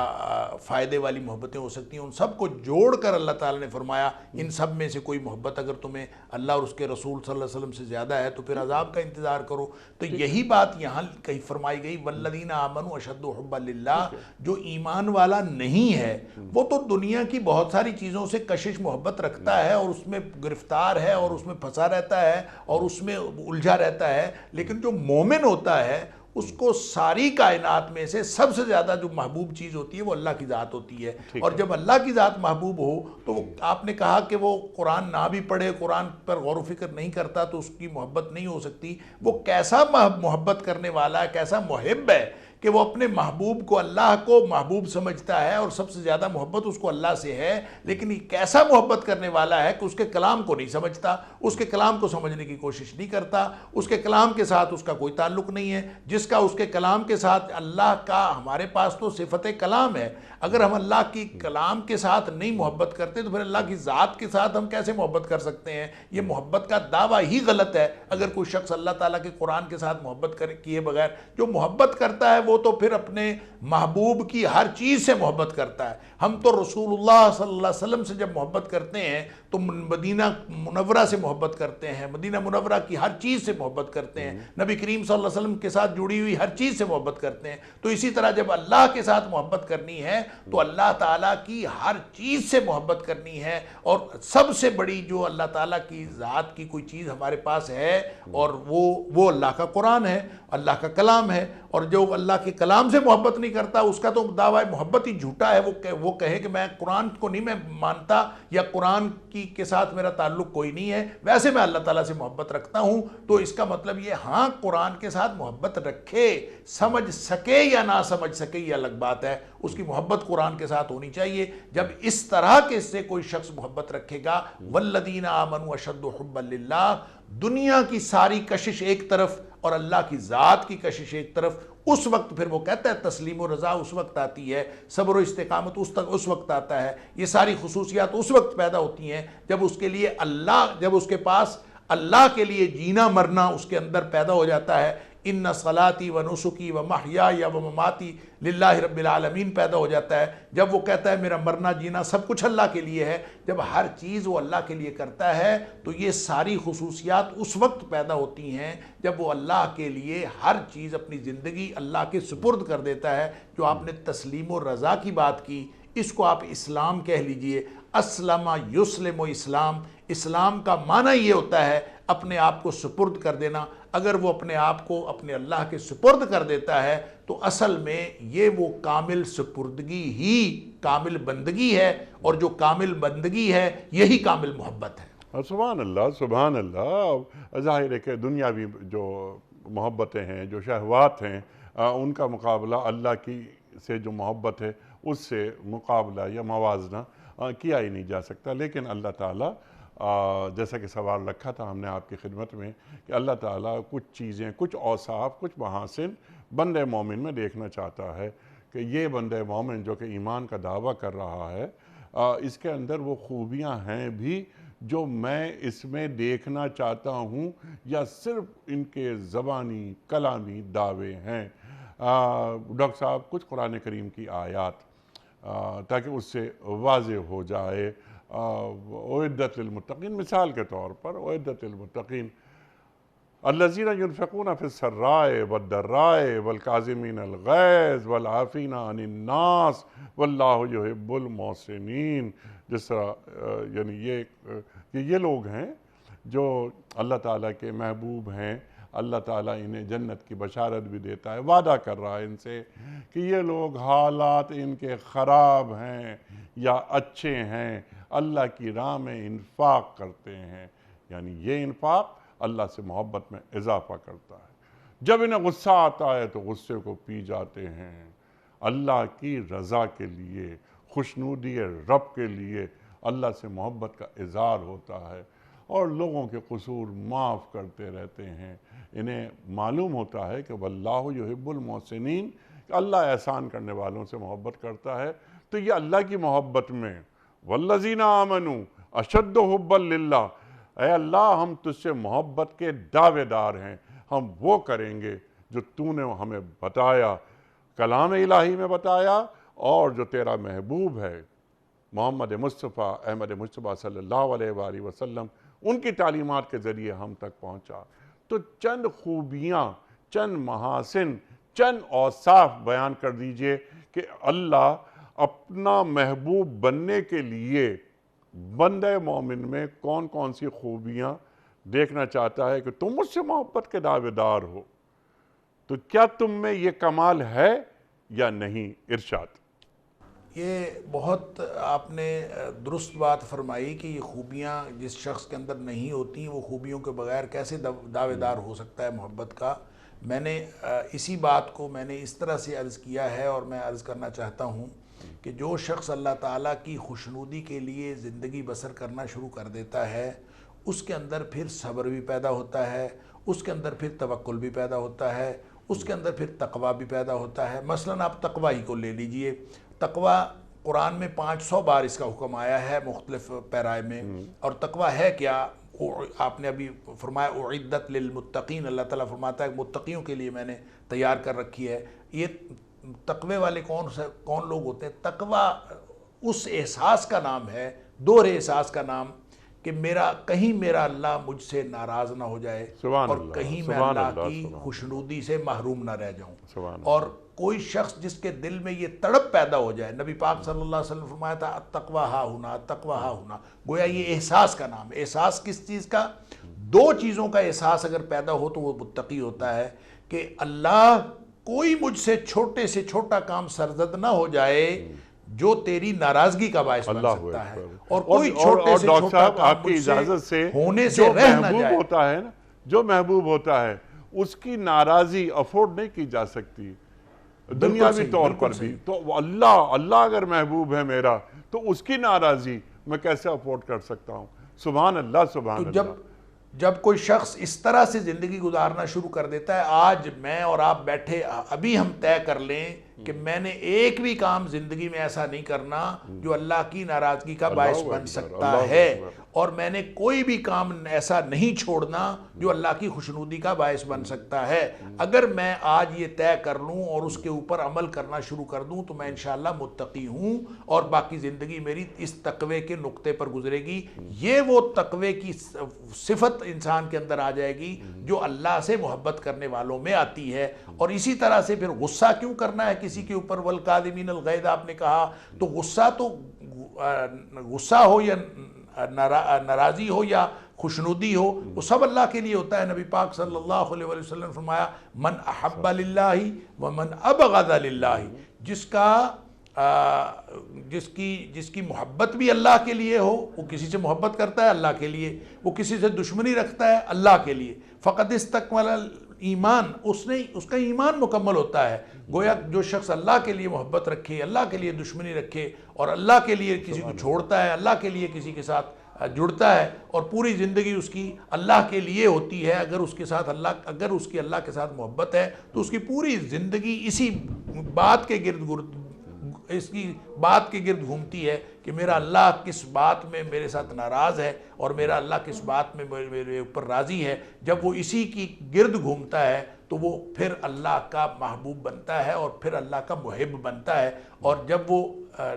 فائدے والی محبتیں ہو سکتی ہیں، ان سب کو جوڑ کر اللہ تعالیٰ نے فرمایا ان سب میں سے کوئی محبت اگر تمہیں اللہ اور اس کے رسول صلی اللہ علیہ وسلم سے زیادہ ہے تو پھر عذاب کا انتظار کرو۔ تو یہی بات یہاں کہیں فرمائی گئی، والذین آمنوا اشد حبا للہ، جو ایمان والا نہیں ہے وہ تو دنیا کی بہت ساری چیزوں سے کشش محبت رکھتا ہے اور اس میں گرفتار ہے اور اس میں پھنسا رہتا ہے اور اس میں الجھا رہتا ہے، لیکن جو مومن ہوتا ہے اس کو ساری کائنات میں سے سب سے زیادہ جو محبوب چیز ہوتی ہے وہ اللہ کی ذات ہوتی ہے، اور جب اللہ کی ذات محبوب ہو تو آپ نے کہا کہ وہ قرآن نہ بھی پڑھے، قرآن پر غور و فکر نہیں کرتا تو اس کی محبت نہیں ہو سکتی۔ وہ کیسا محبت کرنے والا ہے، کیسا محب ہے کہ وہ اپنے محبوب کو، اللہ کو محبوب سمجھتا ہے اور سب سے زیادہ محبت اس کو اللہ سے ہے، لیکن یہ کیسا محبت کرنے والا ہے کہ اس کے کلام کو نہیں سمجھتا، اس کے کلام کو سمجھنے کی کوشش نہیں کرتا، اس کے کلام کے ساتھ اس کا کوئی تعلق نہیں ہے، جس کا اس کے کلام کے ساتھ اللہ کا، ہمارے پاس تو صفت کلام ہے، اگر ہم اللہ کی کلام کے ساتھ نہیں محبت کرتے تو پھر اللہ کی ذات کے ساتھ ہم کیسے محبت کر سکتے ہیں؟ یہ محبت کا دعویٰ ہی غلط ہے اگر کوئی شخص اللہ تعالیٰ کے قرآن کے ساتھ محبت کیے بغیر، جو محبت کرتا ہے وہ تو پھر اپنے محبوب کی ہر چیز سے محبت کرتا ہے۔ ہم تو رسول اللہ صلی اللہ علیہ وسلم سے جب محبت کرتے ہیں تو مدینہ منورہ سے محبت کرتے ہیں، مدینہ منورہ کی ہر چیز سے محبت کرتے ہیں، نبی کریم صلی اللہ علیہ وسلم کے ساتھ جڑی ہوئی ہر چیز سے محبت کرتے ہیں۔ تو اسی طرح جب اللہ کے ساتھ محبت کرنی ہے تو اللہ تعالیٰ کی ہر چیز سے محبت کرنی ہے، اور سب سے بڑی جو اللہ تعالیٰ کی ذات کی کوئی چیز ہمارے پاس ہے اور وہ اللہ کا قرآن ہے، اللہ کا کلام ہے، اور جو اللہ کے کلام سے محبت نہیں کرتا اس کا تو دعویٰ محبت ہی جھوٹا ہے۔ وہ کہے کہ میں قرآن کو نہیں میں مانتا یا قرآن کے ساتھ میرا تعلق کوئی نہیں ہے، ویسے میں اللہ تعالیٰ سے محبت رکھتا ہوں، تو اس کا مطلب یہ ہاں قرآن کے ساتھ محبت رکھے، سمجھ سکے یا نہ سمجھ سکے یہ الگ بات ہے، اس کی محبت قرآن کے ساتھ ہونی چاہیے۔ جب اس طرح کے سے کوئی شخص محبت رکھے گا، والذین آمنوا اشد حبا للہ، دنیا کی ساری کشش ایک طرف اور اللہ کی ذات کی کشش ایک طرف، اس وقت پھر وہ کہتا ہے تسلیم و رضا اس وقت آتی ہے، صبر و استقامت اس وقت آتا ہے، یہ ساری خصوصیات اس وقت پیدا ہوتی ہیں جب اس کے لیے اللہ، جب اس کے پاس اللہ کے لیے جینا مرنا اس کے اندر پیدا ہو جاتا ہے، ان صلاتی و نسکی و محیای و مماتی للہ رب العالمین پیدا ہو جاتا ہے، جب وہ کہتا ہے میرا مرنا جینا سب کچھ اللہ کے لیے ہے، جب ہر چیز وہ اللہ کے لیے کرتا ہے تو یہ ساری خصوصیات اس وقت پیدا ہوتی ہیں جب وہ اللہ کے لیے ہر چیز اپنی زندگی اللہ کے سپرد کر دیتا ہے۔ جو آپ نے تسلیم و رضا کی بات کی، اس کو آپ اسلام کہہ لیجئے، اسلم یسلم و اسلام، اسلام کا معنی یہ ہوتا ہے اپنے آپ کو سپرد کر دینا۔ اگر وہ اپنے آپ کو اپنے اللہ کے سپرد کر دیتا ہے تو اصل میں یہ وہ کامل سپردگی ہی کامل بندگی ہے، اور جو کامل بندگی ہے یہی کامل محبت ہے۔ سبحان اللہ، سبحان اللہ۔ ظاہر ہے کہ دنیاوی جو محبتیں ہیں، جو شہوات ہیں، ان کا مقابلہ اللہ کی سے جو محبت ہے اس سے مقابلہ یا موازنہ کیا ہی نہیں جا سکتا۔ لیکن اللہ تعالیٰ، جیسا کہ سوال رکھا تھا ہم نے آپ کی خدمت میں کہ اللہ تعالیٰ کچھ چیزیں، کچھ اوصاف، کچھ محاسن بندہ مومن میں دیکھنا چاہتا ہے کہ یہ بندہ مومن جو کہ ایمان کا دعویٰ کر رہا ہے، اس کے اندر وہ خوبیاں ہیں بھی جو میں اس میں دیکھنا چاہتا ہوں، یا صرف ان کے زبانی کلامی دعوے ہیں۔ ڈاکٹر صاحب کچھ قرآن کریم کی آیات تاکہ اس سے واضح ہو جائے۔ اعدت للمتقین، مثال کے طور پر اعدت للمتقین الذین ينفقون فی السراء والضراء والکاظمین الغیظ والعافین عن الناس واللہ یحب المحسنین۔ جس طرح یعنی یہ لوگ ہیں جو اللہ تعالیٰ کے محبوب ہیں، اللہ تعالیٰ انہیں جنت کی بشارت بھی دیتا ہے، وعدہ کر رہا ہے ان سے کہ یہ لوگ حالات ان کے خراب ہیں یا اچھے ہیں، اللہ کی راہ میں انفاق کرتے ہیں، یعنی یہ انفاق اللہ سے محبت میں اضافہ کرتا ہے۔ جب انہیں غصہ آتا ہے تو غصے کو پی جاتے ہیں، اللہ کی رضا کے لیے، خوشنودی رب کے لیے اللہ سے محبت کا اظہار ہوتا ہے۔ اور لوگوں کے قصور معاف کرتے رہتے ہیں۔ انہیں معلوم ہوتا ہے کہ واللہ یحب المحسنین، کہ اللہ احسان کرنے والوں سے محبت کرتا ہے۔ تو یہ اللہ کی محبت میں والذین آمنوا اشد حبا للہ، اے اللہ ہم تجھ سے محبت کے دعوے دار ہیں، ہم وہ کریں گے جو تو نے ہمیں بتایا، کلام الہی میں بتایا، اور جو تیرا محبوب ہے محمد مصطفیٰ احمد مصطفیٰ صلی اللہ علیہ وآلہ وسلم، ان کی تعلیمات کے ذریعے ہم تک پہنچا۔ تو چند خوبیاں، چند محاسن، چند اوصاف بیان کر دیجئے کہ اللہ اپنا محبوب بننے کے لیے بندہ مومن میں کون کون سی خوبیاں دیکھنا چاہتا ہے کہ تم مجھ سے محبت کے دعوے دار ہو، تو کیا تم میں یہ کمال ہے یا نہیں؟ ارشاد۔ یہ بہت آپ نے درست بات فرمائی کہ یہ خوبیاں جس شخص کے اندر نہیں ہوتی، وہ خوبیوں کے بغیر کیسے دعوے دار ہو سکتا ہے محبت کا۔ میں نے اسی بات کو میں نے اس طرح سے عرض کیا ہے، اور میں عرض کرنا چاہتا ہوں کہ جو شخص اللہ تعالیٰ کی خوشنودی کے لیے زندگی بسر کرنا شروع کر دیتا ہے، اس کے اندر پھر صبر بھی پیدا ہوتا ہے، اس کے اندر پھر توکل بھی پیدا ہوتا ہے، اس کے اندر پھر تقوی بھی پیدا ہوتا ہے۔ مثلاً آپ تقوی ہی کو لے لیجئے، تقوی قرآن میں 500 بار اس کا حکم آیا ہے مختلف پیرائے میں، اور تقوی ہے کیا؟ آپ نے ابھی فرمایا اعدت للمتقین، اللہ تعالیٰ فرماتا ہے کہ متقیوں کے لیے میں نے تیار کر رکھی ہے۔ یہ تقوی والے کون لوگ ہوتے ہیں؟ تقوی اس احساس کا نام ہے، دور احساس کا نام، کہ کہیں میرا اللہ مجھ سے ناراض نہ ہو جائے، اور کہیں میں اللہ کی خوشنودی سے محروم نہ رہ جاؤں۔ اور کوئی شخص جس کے دل میں یہ تڑپ پیدا ہو جائے، نبی پاک صلی اللہ علیہ وسلم فرمایا تھا التقویٰ ہا ہنا، التقویٰ ہا ہنا، گویا یہ احساس کا نام ہے۔ احساس کس چیز کا؟ دو چیزوں کا احساس اگر پیدا ہو تو وہ متقی ہوتا ہے، کہ اللہ کوئی مجھ سے چھوٹا کام سرزد نہ ہو جائے جو تیری ناراضگی کا باعث بن سکتا ہے، اور کوئی چھوٹے سے چھوٹا کام مجھ سے ہونے سے رہ نہ جائے۔ ہوتا ہے نا، جو محبوب ہوتا ہے اس کی ناراضی افورڈ نہیں کی جا سکتی دنیاوی طور پر بھی۔ تو اللہ اگر محبوب ہے میرا، تو اس کی ناراضی میں کیسے افورڈ کر سکتا ہوں؟ سبحان اللہ، سبحان اللہ۔ جب کوئی شخص اس طرح سے زندگی گزارنا شروع کر دیتا ہے، آج میں اور آپ بیٹھے ابھی ہم طے کر لیں کہ میں نے ایک بھی کام زندگی میں ایسا نہیں کرنا جو اللہ کی ناراضگی کا باعث بن سکتا ہے، اور میں نے کوئی بھی کام ایسا نہیں چھوڑنا جو اللہ کی خوشنودی کا باعث بن سکتا ہے۔ اگر میں آج یہ طے کر لوں اور اس کے اوپر عمل کرنا شروع کر دوں تو میں انشاءاللہ متقی ہوں، اور باقی زندگی میری اس تقوی کے نقطے پر گزرے گی۔ یہ وہ تقوی کی صفت انسان کے اندر آ جائے گی جو اللہ سے محبت کرنے والوں میں آتی ہے۔ اور اسی طرح سے پھر غصہ کیوں کرنا ہے کسی کے اوپر؟ والکاظمین الغیظ آپ نے کہا، تو غصہ ہو یا ناراضی ہو یا خوشنودی ہو، وہ سب اللہ کے لیے ہوتا ہے۔ نبی پاک صلی اللہ علیہ وسلم فرمایا من احب للہ ومن ابغض للہ، جس کی محبت بھی اللہ کے لیے ہو، وہ کسی سے محبت کرتا ہے اللہ کے لیے، وہ کسی سے دشمنی رکھتا ہے اللہ کے لیے، فقد استکمل ایمان، اس کا ایمان مکمل ہوتا ہے۔ گویا جو شخص اللہ کے لیے محبت رکھے، اللہ کے لیے دشمنی رکھے، اور اللہ کے لیے کسی کو چھوڑتا ہے، اللہ کے لیے کسی کے ساتھ جڑتا ہے، اور پوری زندگی اس کی اللہ کے لیے ہوتی ہے، اگر اس کی اللہ کے ساتھ محبت ہے تو اس کی پوری زندگی اسی بات کے گرد گھومتی ہے کہ میرا اللہ کس بات میں میرے ساتھ ناراض ہے، اور میرا اللہ کس بات میں میرے اوپر راضی ہے۔ جب وہ اسی کی گرد گھومتا ہے تو وہ پھر اللہ کا محبوب بنتا ہے، اور پھر اللہ کا محب بنتا ہے۔ اور جب وہ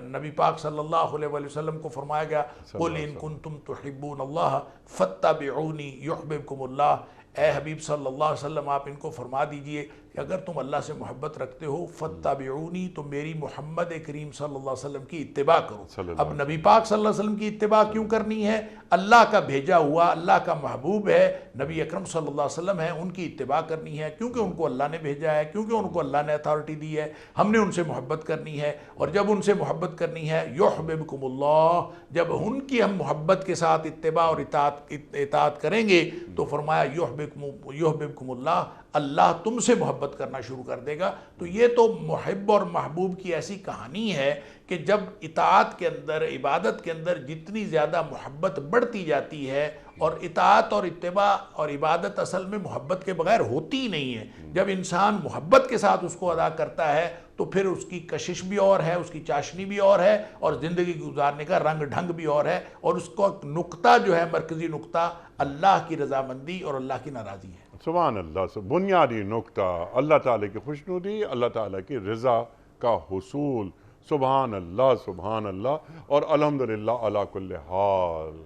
نبی پاک صلی اللہ علیہ وسلم کو فرمایا گیا قُلْ إِن كُنْتُمْ تُحِبُّونَ اللَّهَ فَاتَّبِعُونِي يُحْبِبْكُمُ اللَّهُ، اے حبیب صلی اللہ علیہ وسلم آپ ان کو فرما دیجئے کہ اگر تم اللہ سے محبت رکھتے ہو فَاتَّبِعُونِی، تو میری محمد کریم صلی اللہ علیہ وسلم کی اتباع کرو۔ اب نبی پاک صلی اللہ علیہ وسلم کی اتباع کیوں کرنی ہے؟ اللہ کا بھیجا ہوا، اللہ کا محبوب ہے، نبی اکرم صلی اللہ علیہ وسلم ہے، ان کی اتباع کرنی ہے، کیونکہ ان کو اللہ نے بھیجا ہے، کیونکہ ان کو اللہ نے اتھارٹی دی ہے، ہم نے ان سے محبت کرنی ہے۔ اور جب ان سے محبت کرنی ہے یحببکم اللہ، جب ان کی ہم محبت کے ساتھ اتباع اور اطاعت کریں گے تو فرمایا یحببکم اللہ، اللہ تم سے محبت کرنا شروع کر دے گا۔ تو یہ تو محب اور محبوب کی ایسی کہانی ہے کہ جب اطاعت کے اندر، عبادت کے اندر جتنی زیادہ محبت بڑھتی جاتی ہے، اور اطاعت اور اتباع اور عبادت اصل میں محبت کے بغیر ہوتی ہی نہیں ہے، جب انسان محبت کے ساتھ اس کو ادا کرتا ہے تو پھر اس کی کشش بھی اور ہے، اس کی چاشنی بھی اور ہے، اور زندگی گزارنے کا رنگ ڈھنگ بھی اور ہے، اور اس کو نقطہ جو ہے، مرکزی نقطہ اللہ کی رضامندی اور اللہ کی ناراضی ہے۔ سبحان اللہ سے بنیادی نقطہ اللہ تعالیٰ کی خوشنودی، اللہ تعالیٰ کی رضا کا حصول۔ سبحان اللہ اور الحمدللہ علی کل حال۔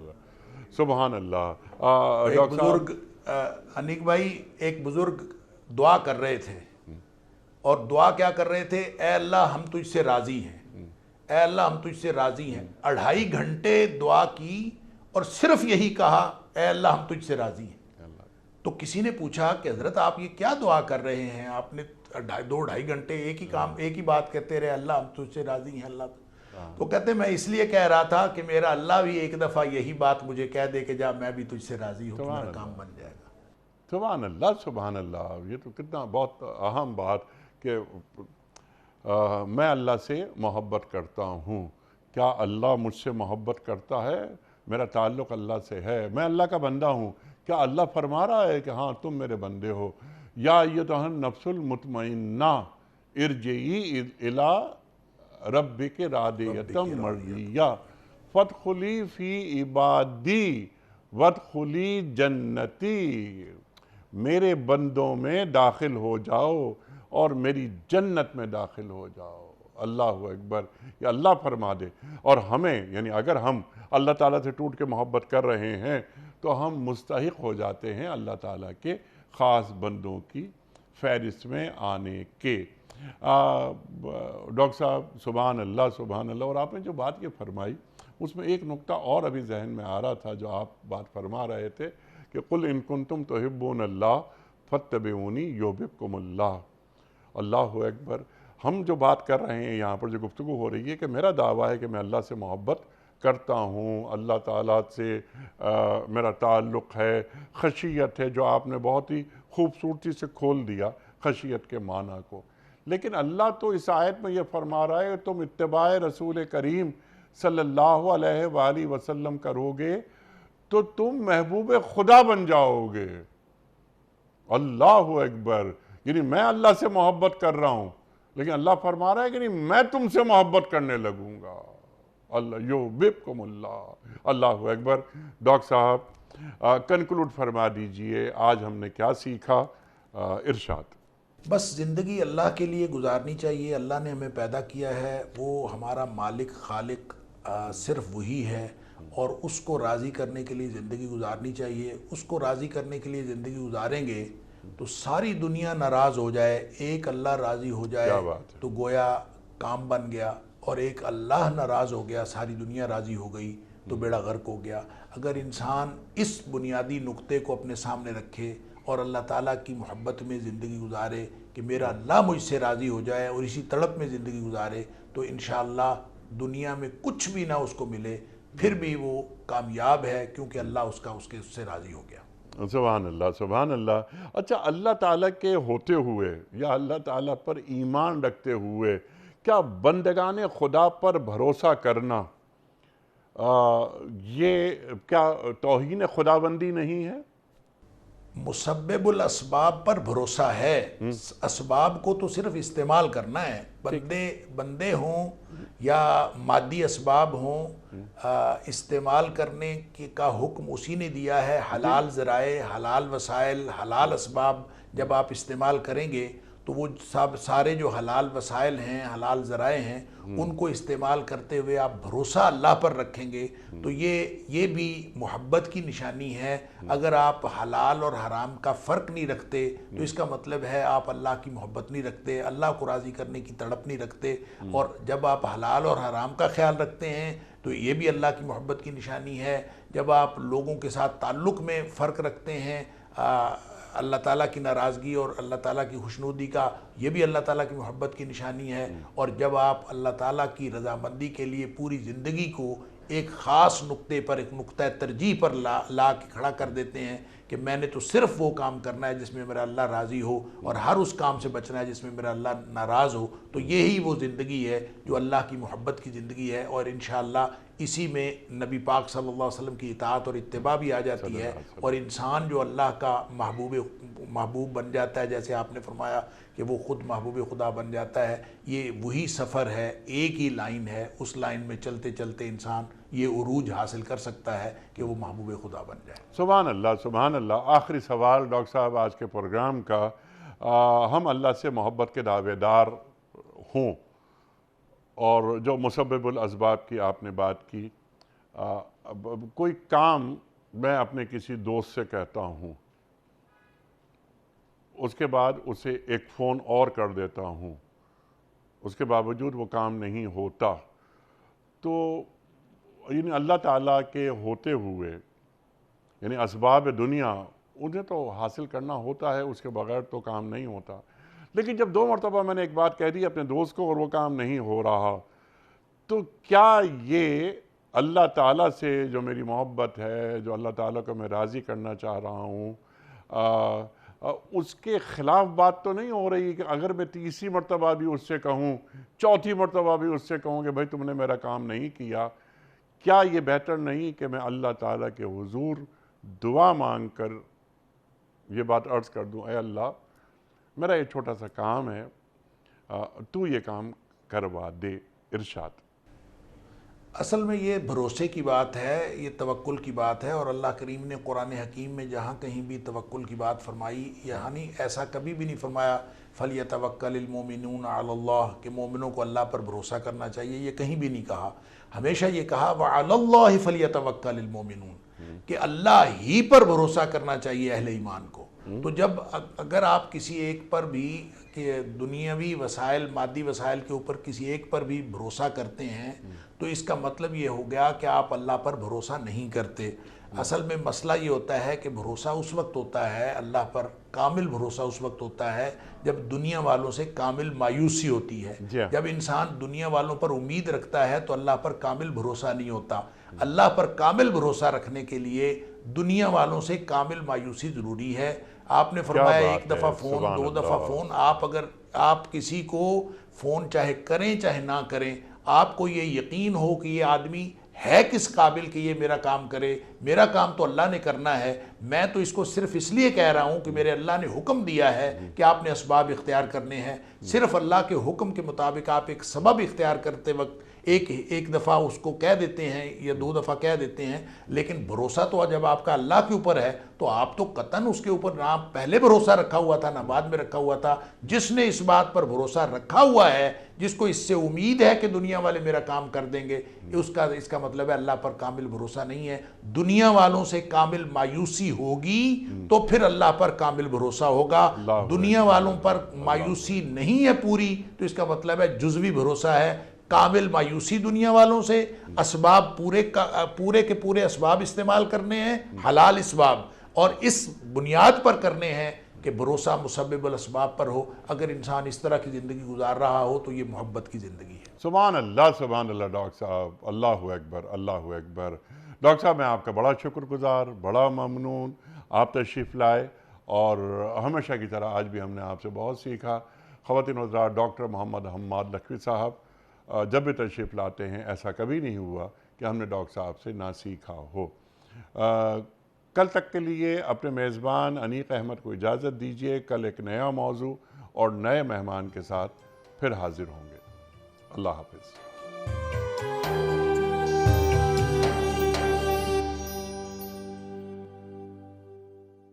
سبحان اللہ۔ ایک ڈاکٹر صاحب، بزرگ انیک بھائی، ایک بزرگ دعا کر رہے تھے، اور دعا کیا کر رہے تھے؟ اے اللہ ہم تجھ سے راضی ہیں، اے اللہ ہم تجھ سے راضی ہیں۔ 2.5 گھنٹے دعا کی اور صرف یہی کہا، اے اللہ ہم تجھ سے راضی ہیں۔ تو کسی نے پوچھا کہ حضرت آپ یہ کیا دعا کر رہے ہیں؟ آپ نے 2.5 گھنٹے ایک ہی کام، ایک ہی بات کہتے رہے، اللہ ہم تجھ سے راضی ہیں اللہ۔ تو کہتے میں اس لیے کہہ رہا تھا کہ میرا اللہ بھی ایک دفعہ یہی بات مجھے کہہ دے کہ جا میں بھی تجھ سے راضی ہوں، تو میرا کام بن جائے گا۔ سبحان اللہ سبحان اللہ۔ یہ تو کتنا بہت اہم بات کہ میں اللہ سے محبت کرتا ہوں۔ کیا اللہ مجھ سے محبت کرتا ہے؟ میرا تعلق اللہ سے ہے، میں اللہ کا بندہ ہوں۔ کیا اللہ فرما رہا ہے کہ ہاں تم میرے بندے ہو؟ یا ایتھا النفس المطمئنہ ارجعی الی ربک راضیۃ مرضیہ فادخلی فی عبادی وادخلی جنتی۔ میرے بندوں میں داخل ہو جاؤ اور میری جنت میں داخل ہو جاؤ۔ اللہ اکبر، یہ اللہ فرما دے۔ اور ہمیں، یعنی اگر ہم اللہ تعالیٰ سے ٹوٹ کے محبت کر رہے ہیں تو ہم مستحق ہو جاتے ہیں اللہ تعالیٰ کے خاص بندوں کی فہرست میں آنے کے۔ ڈاکٹر صاحب سبحان اللہ۔ اور آپ نے جو بات یہ فرمائی اس میں ایک نقطہ اور ابھی ذہن میں آ رہا تھا جو آپ بات فرما رہے تھے کہ قل ان کنتم تحبون اللہ فاتبعونی یحببکم اللہ۔ اللہ اکبر۔ ہم جو بات کر رہے ہیں یہاں پر، جو گفتگو ہو رہی ہے کہ میرا دعویٰ ہے کہ میں اللہ سے محبت کرتا ہوں، اللہ تعالیٰ سے میرا تعلق ہے، خشیت ہے، جو آپ نے بہت ہی خوبصورتی سے کھول دیا خشیت کے معنی کو۔ لیکن اللہ تو اس آیت میں یہ فرما رہا ہے کہ تم اتباع رسول کریم صلی اللہ علیہ وآلہ وسلم کرو گے تو تم محبوب خدا بن جاؤ گے۔ اللہ اکبر۔ یعنی میں اللہ سے محبت کر رہا ہوں، لیکن اللہ فرما رہا ہے کہ نہیں، میں تم سے محبت کرنے لگوں گا۔ اللہ یحببکم اللہ۔ اللہ اکبر۔ ڈاکٹر صاحب کنکلوڈ فرما دیجئے، آج ہم نے کیا سیکھا؟ ارشاد۔ بس زندگی اللہ کے لیے گزارنی چاہیے۔ اللہ نے ہمیں پیدا کیا ہے، وہ ہمارا مالک خالق صرف وہی ہے، اور اس کو راضی کرنے کے لیے زندگی گزارنی چاہیے۔ اس کو راضی کرنے کے لیے زندگی گزاریں گے تو ساری دنیا ناراض ہو جائے، ایک اللہ راضی ہو جائے تو گویا کام بن گیا، اور ایک اللہ ناراض ہو گیا، ساری دنیا راضی ہو گئی تو بیڑا غرق ہو گیا۔ اگر انسان اس بنیادی نقطے کو اپنے سامنے رکھے اور اللہ تعالیٰ کی محبت میں زندگی گزارے کہ میرا اللہ مجھ سے راضی ہو جائے، اور اسی تڑپ میں زندگی گزارے، تو انشاءاللہ دنیا میں کچھ بھی نہ اس کو ملے پھر بھی وہ کامیاب ہے، کیونکہ اللہ اس سے راضی ہو گیا۔ سبحان اللہ سبحان اللہ۔ اچھا، اللہ تعالیٰ کے ہوتے ہوئے یا اللہ تعالیٰ پر ایمان رکھتے ہوئے کیا بندگان خدا پر بھروسہ کرنا یہ کیا توہین خداوندی نہیں ہے؟ مسبب الاسباب پر بھروسہ ہے، اسباب کو تو صرف استعمال کرنا ہے۔ بندے ہوں یا مادی اسباب ہوں، استعمال کرنے کا حکم اسی نے دیا ہے۔ حلال ذرائع، حلال وسائل، حلال اسباب جب آپ استعمال کریں گے تو وہ سارے جو حلال وسائل ہیں، حلال ذرائع ہیں، ان کو استعمال کرتے ہوئے آپ بھروسہ اللہ پر رکھیں گے تو یہ بھی محبت کی نشانی ہے۔ اگر آپ حلال اور حرام کا فرق نہیں رکھتے تو اس کا مطلب ہے آپ اللہ کی محبت نہیں رکھتے، اللہ کو راضی کرنے کی تڑپ نہیں رکھتے۔ اور جب آپ حلال اور حرام کا خیال رکھتے ہیں تو یہ بھی اللہ کی محبت کی نشانی ہے۔ جب آپ لوگوں کے ساتھ تعلق میں فرق رکھتے ہیں، اللہ تعالیٰ کی ناراضگی اور اللہ تعالیٰ کی خوشنودی کا، یہ بھی اللہ تعالیٰ کی محبت کی نشانی ہے۔ اور جب آپ اللہ تعالیٰ کی رضامندی کے لیے پوری زندگی کو ایک خاص نقطے پر، ایک نقطہ ترجیح پر لا کے کھڑا کر دیتے ہیں کہ میں نے تو صرف وہ کام کرنا ہے جس میں میرا اللہ راضی ہو، اور ہر اس کام سے بچنا ہے جس میں میرا اللہ ناراض ہو. تو یہی وہ زندگی ہے جو اللہ کی محبت کی زندگی ہے، اور انشاءاللہ اسی میں نبی پاک صلی اللہ علیہ وسلم کی اطاعت اور اتباع بھی آ جاتی ہے، اور انسان جو اللہ کا محبوب بن جاتا ہے، جیسے آپ نے فرمایا کہ وہ خود محبوب خدا بن جاتا ہے. یہ وہی سفر ہے، ایک ہی لائن ہے، اس لائن میں چلتے چلتے انسان یہ عروج حاصل کر سکتا ہے کہ وہ محبوب خدا بن جائے. سبحان اللہ، سبحان اللہ. آخری سوال ڈاکٹر صاحب آج کے پروگرام کا، ہم اللہ سے محبت کے دعوے دار ہوں، اور جو مسبب الاسباب کی آپ نے بات کی، کوئی کام میں اپنے کسی دوست سے کہتا ہوں، اس کے بعد اسے ایک فون اور کر دیتا ہوں، اس کے باوجود وہ کام نہیں ہوتا، تو یعنی اللہ تعالیٰ کے ہوتے ہوئے، یعنی اسباب دنیا انہیں تو حاصل کرنا ہوتا ہے، اس کے بغیر تو کام نہیں ہوتا. لیکن جب 2 مرتبہ میں نے ایک بات کہہ دی اپنے دوست کو اور وہ کام نہیں ہو رہا، تو کیا یہ اللہ تعالیٰ سے جو میری محبت ہے، جو اللہ تعالیٰ کو میں راضی کرنا چاہ رہا ہوں، اس کے خلاف بات تو نہیں ہو رہی کہ اگر میں 30 مرتبہ بھی اس سے کہوں، 4تھی مرتبہ بھی اس سے کہوں کہ بھائی تم نے میرا کام نہیں کیا، کیا یہ بہتر نہیں کہ میں اللہ تعالیٰ کے حضور دعا مانگ کر یہ بات عرض کر دوں، اے اللہ میرا یہ چھوٹا سا کام ہے، تو یہ کام کروا دے. ارشاد. اصل میں یہ بھروسے کی بات ہے، یہ توکل کی بات ہے، اور اللہ کریم نے قرآن حکیم میں جہاں کہیں بھی توکل کی بات فرمائی، یعنی ایسا کبھی بھی نہیں فرمایا فَلْيَتَوَكَّلِ الْمُؤْمِنُونَ عَلَى اللَّهِ کہ مومنوں کو اللہ پر بھروسہ کرنا چاہیے، یہ کہیں بھی نہیں کہا. ہمیشہ یہ کہا وَعَلَى اللَّهِ فَلْيَتَوَكَّلِ الْمُؤْمِنُونَ کہ اللہ ہی پر بھروسہ کرنا چاہیے اہل ایمان کو. تو جب اگر آپ کسی ایک پر بھی کہ دنیاوی وسائل، مادی وسائل کے اوپر کسی ایک پر بھی بھروسہ کرتے ہیں، تو اس کا مطلب یہ ہو گیا کہ آپ اللہ پر بھروسہ نہیں کرتے. اصل میں مسئلہ یہ ہوتا ہے کہ بھروسہ اس وقت ہوتا ہے اللہ پر، کامل بھروسہ اس وقت ہوتا ہے جب دنیا والوں سے کامل مایوسی ہوتی ہے. جب انسان دنیا والوں پر امید رکھتا ہے تو اللہ پر کامل بھروسہ نہیں ہوتا. اللہ پر کامل بھروسہ رکھنے کے لیے دنیا والوں سے کامل مایوسی ضروری ہے. آپ نے فرمایا ایک دفعہ فون، 2 دفعہ فون، اگر آپ کسی کو فون چاہے کریں چاہے نہ کریں، آپ کو یہ یقین ہو کہ یہ آدمی ہے کس قابل کہ یہ میرا کام کرے، میرا کام تو اللہ نے کرنا ہے، میں تو اس کو صرف اس لیے کہہ رہا ہوں کہ میرے اللہ نے حکم دیا ہے کہ آپ نے اسباب اختیار کرنے ہیں. صرف اللہ کے حکم کے مطابق آپ ایک سبب اختیار کرتے وقت ایک دفعہ اس کو کہہ دیتے ہیں یا 2 دفعہ کہہ دیتے ہیں، لیکن بھروسہ تو جب آپ کا اللہ کے اوپر ہے تو آپ تو قطعاً اس کے اوپر نہ پہلے بھروسہ رکھا ہوا تھا نہ بعد میں رکھا ہوا تھا. جس نے اس بات پر بھروسہ رکھا ہوا ہے، جس کو اس سے امید ہے کہ دنیا والے میرا کام کر دیں گے، اس کا مطلب ہے اللہ پر کامل بھروسہ نہیں ہے. دنیا والوں سے کامل مایوسی ہوگی تو پھر اللہ پر کامل بھروسہ ہوگا. دنیا والوں پر مایوسی نہیں ہے پوری تو اس کا مطلب ہے جزوی بھروسہ ہے. کامل مایوسی دنیا والوں سے، اسباب پورے کے پورے اسباب استعمال کرنے ہیں، حلال اسباب، اور اس بنیاد پر کرنے ہیں کہ بھروسہ مسبب الاسباب پر ہو. اگر انسان اس طرح کی زندگی گزار رہا ہو تو یہ محبت کی زندگی ہے. سبحان اللہ، سبحان اللہ. ڈاکٹر صاحب اللہ اکبر، اللہ اکبر. ڈاکٹر صاحب میں آپ کا بڑا شکر گزار، بڑا ممنون. آپ تشریف لائے اور ہمیشہ کی طرح آج بھی ہم نے آپ سے بہت سیکھا. خواتین و حضرات، ڈاکٹر محمد حماد لکھوی صاحب جب بھی تشریف لاتے ہیں ایسا کبھی نہیں ہوا کہ ہم نے ڈاکٹر صاحب سے نہ سیکھا ہو. کل تک کے لیے اپنے میزبان انیق احمد کو اجازت دیجیے. کل ایک نیا موضوع اور نئے مہمان کے ساتھ پھر حاضر ہوں گے. اللہ حافظ.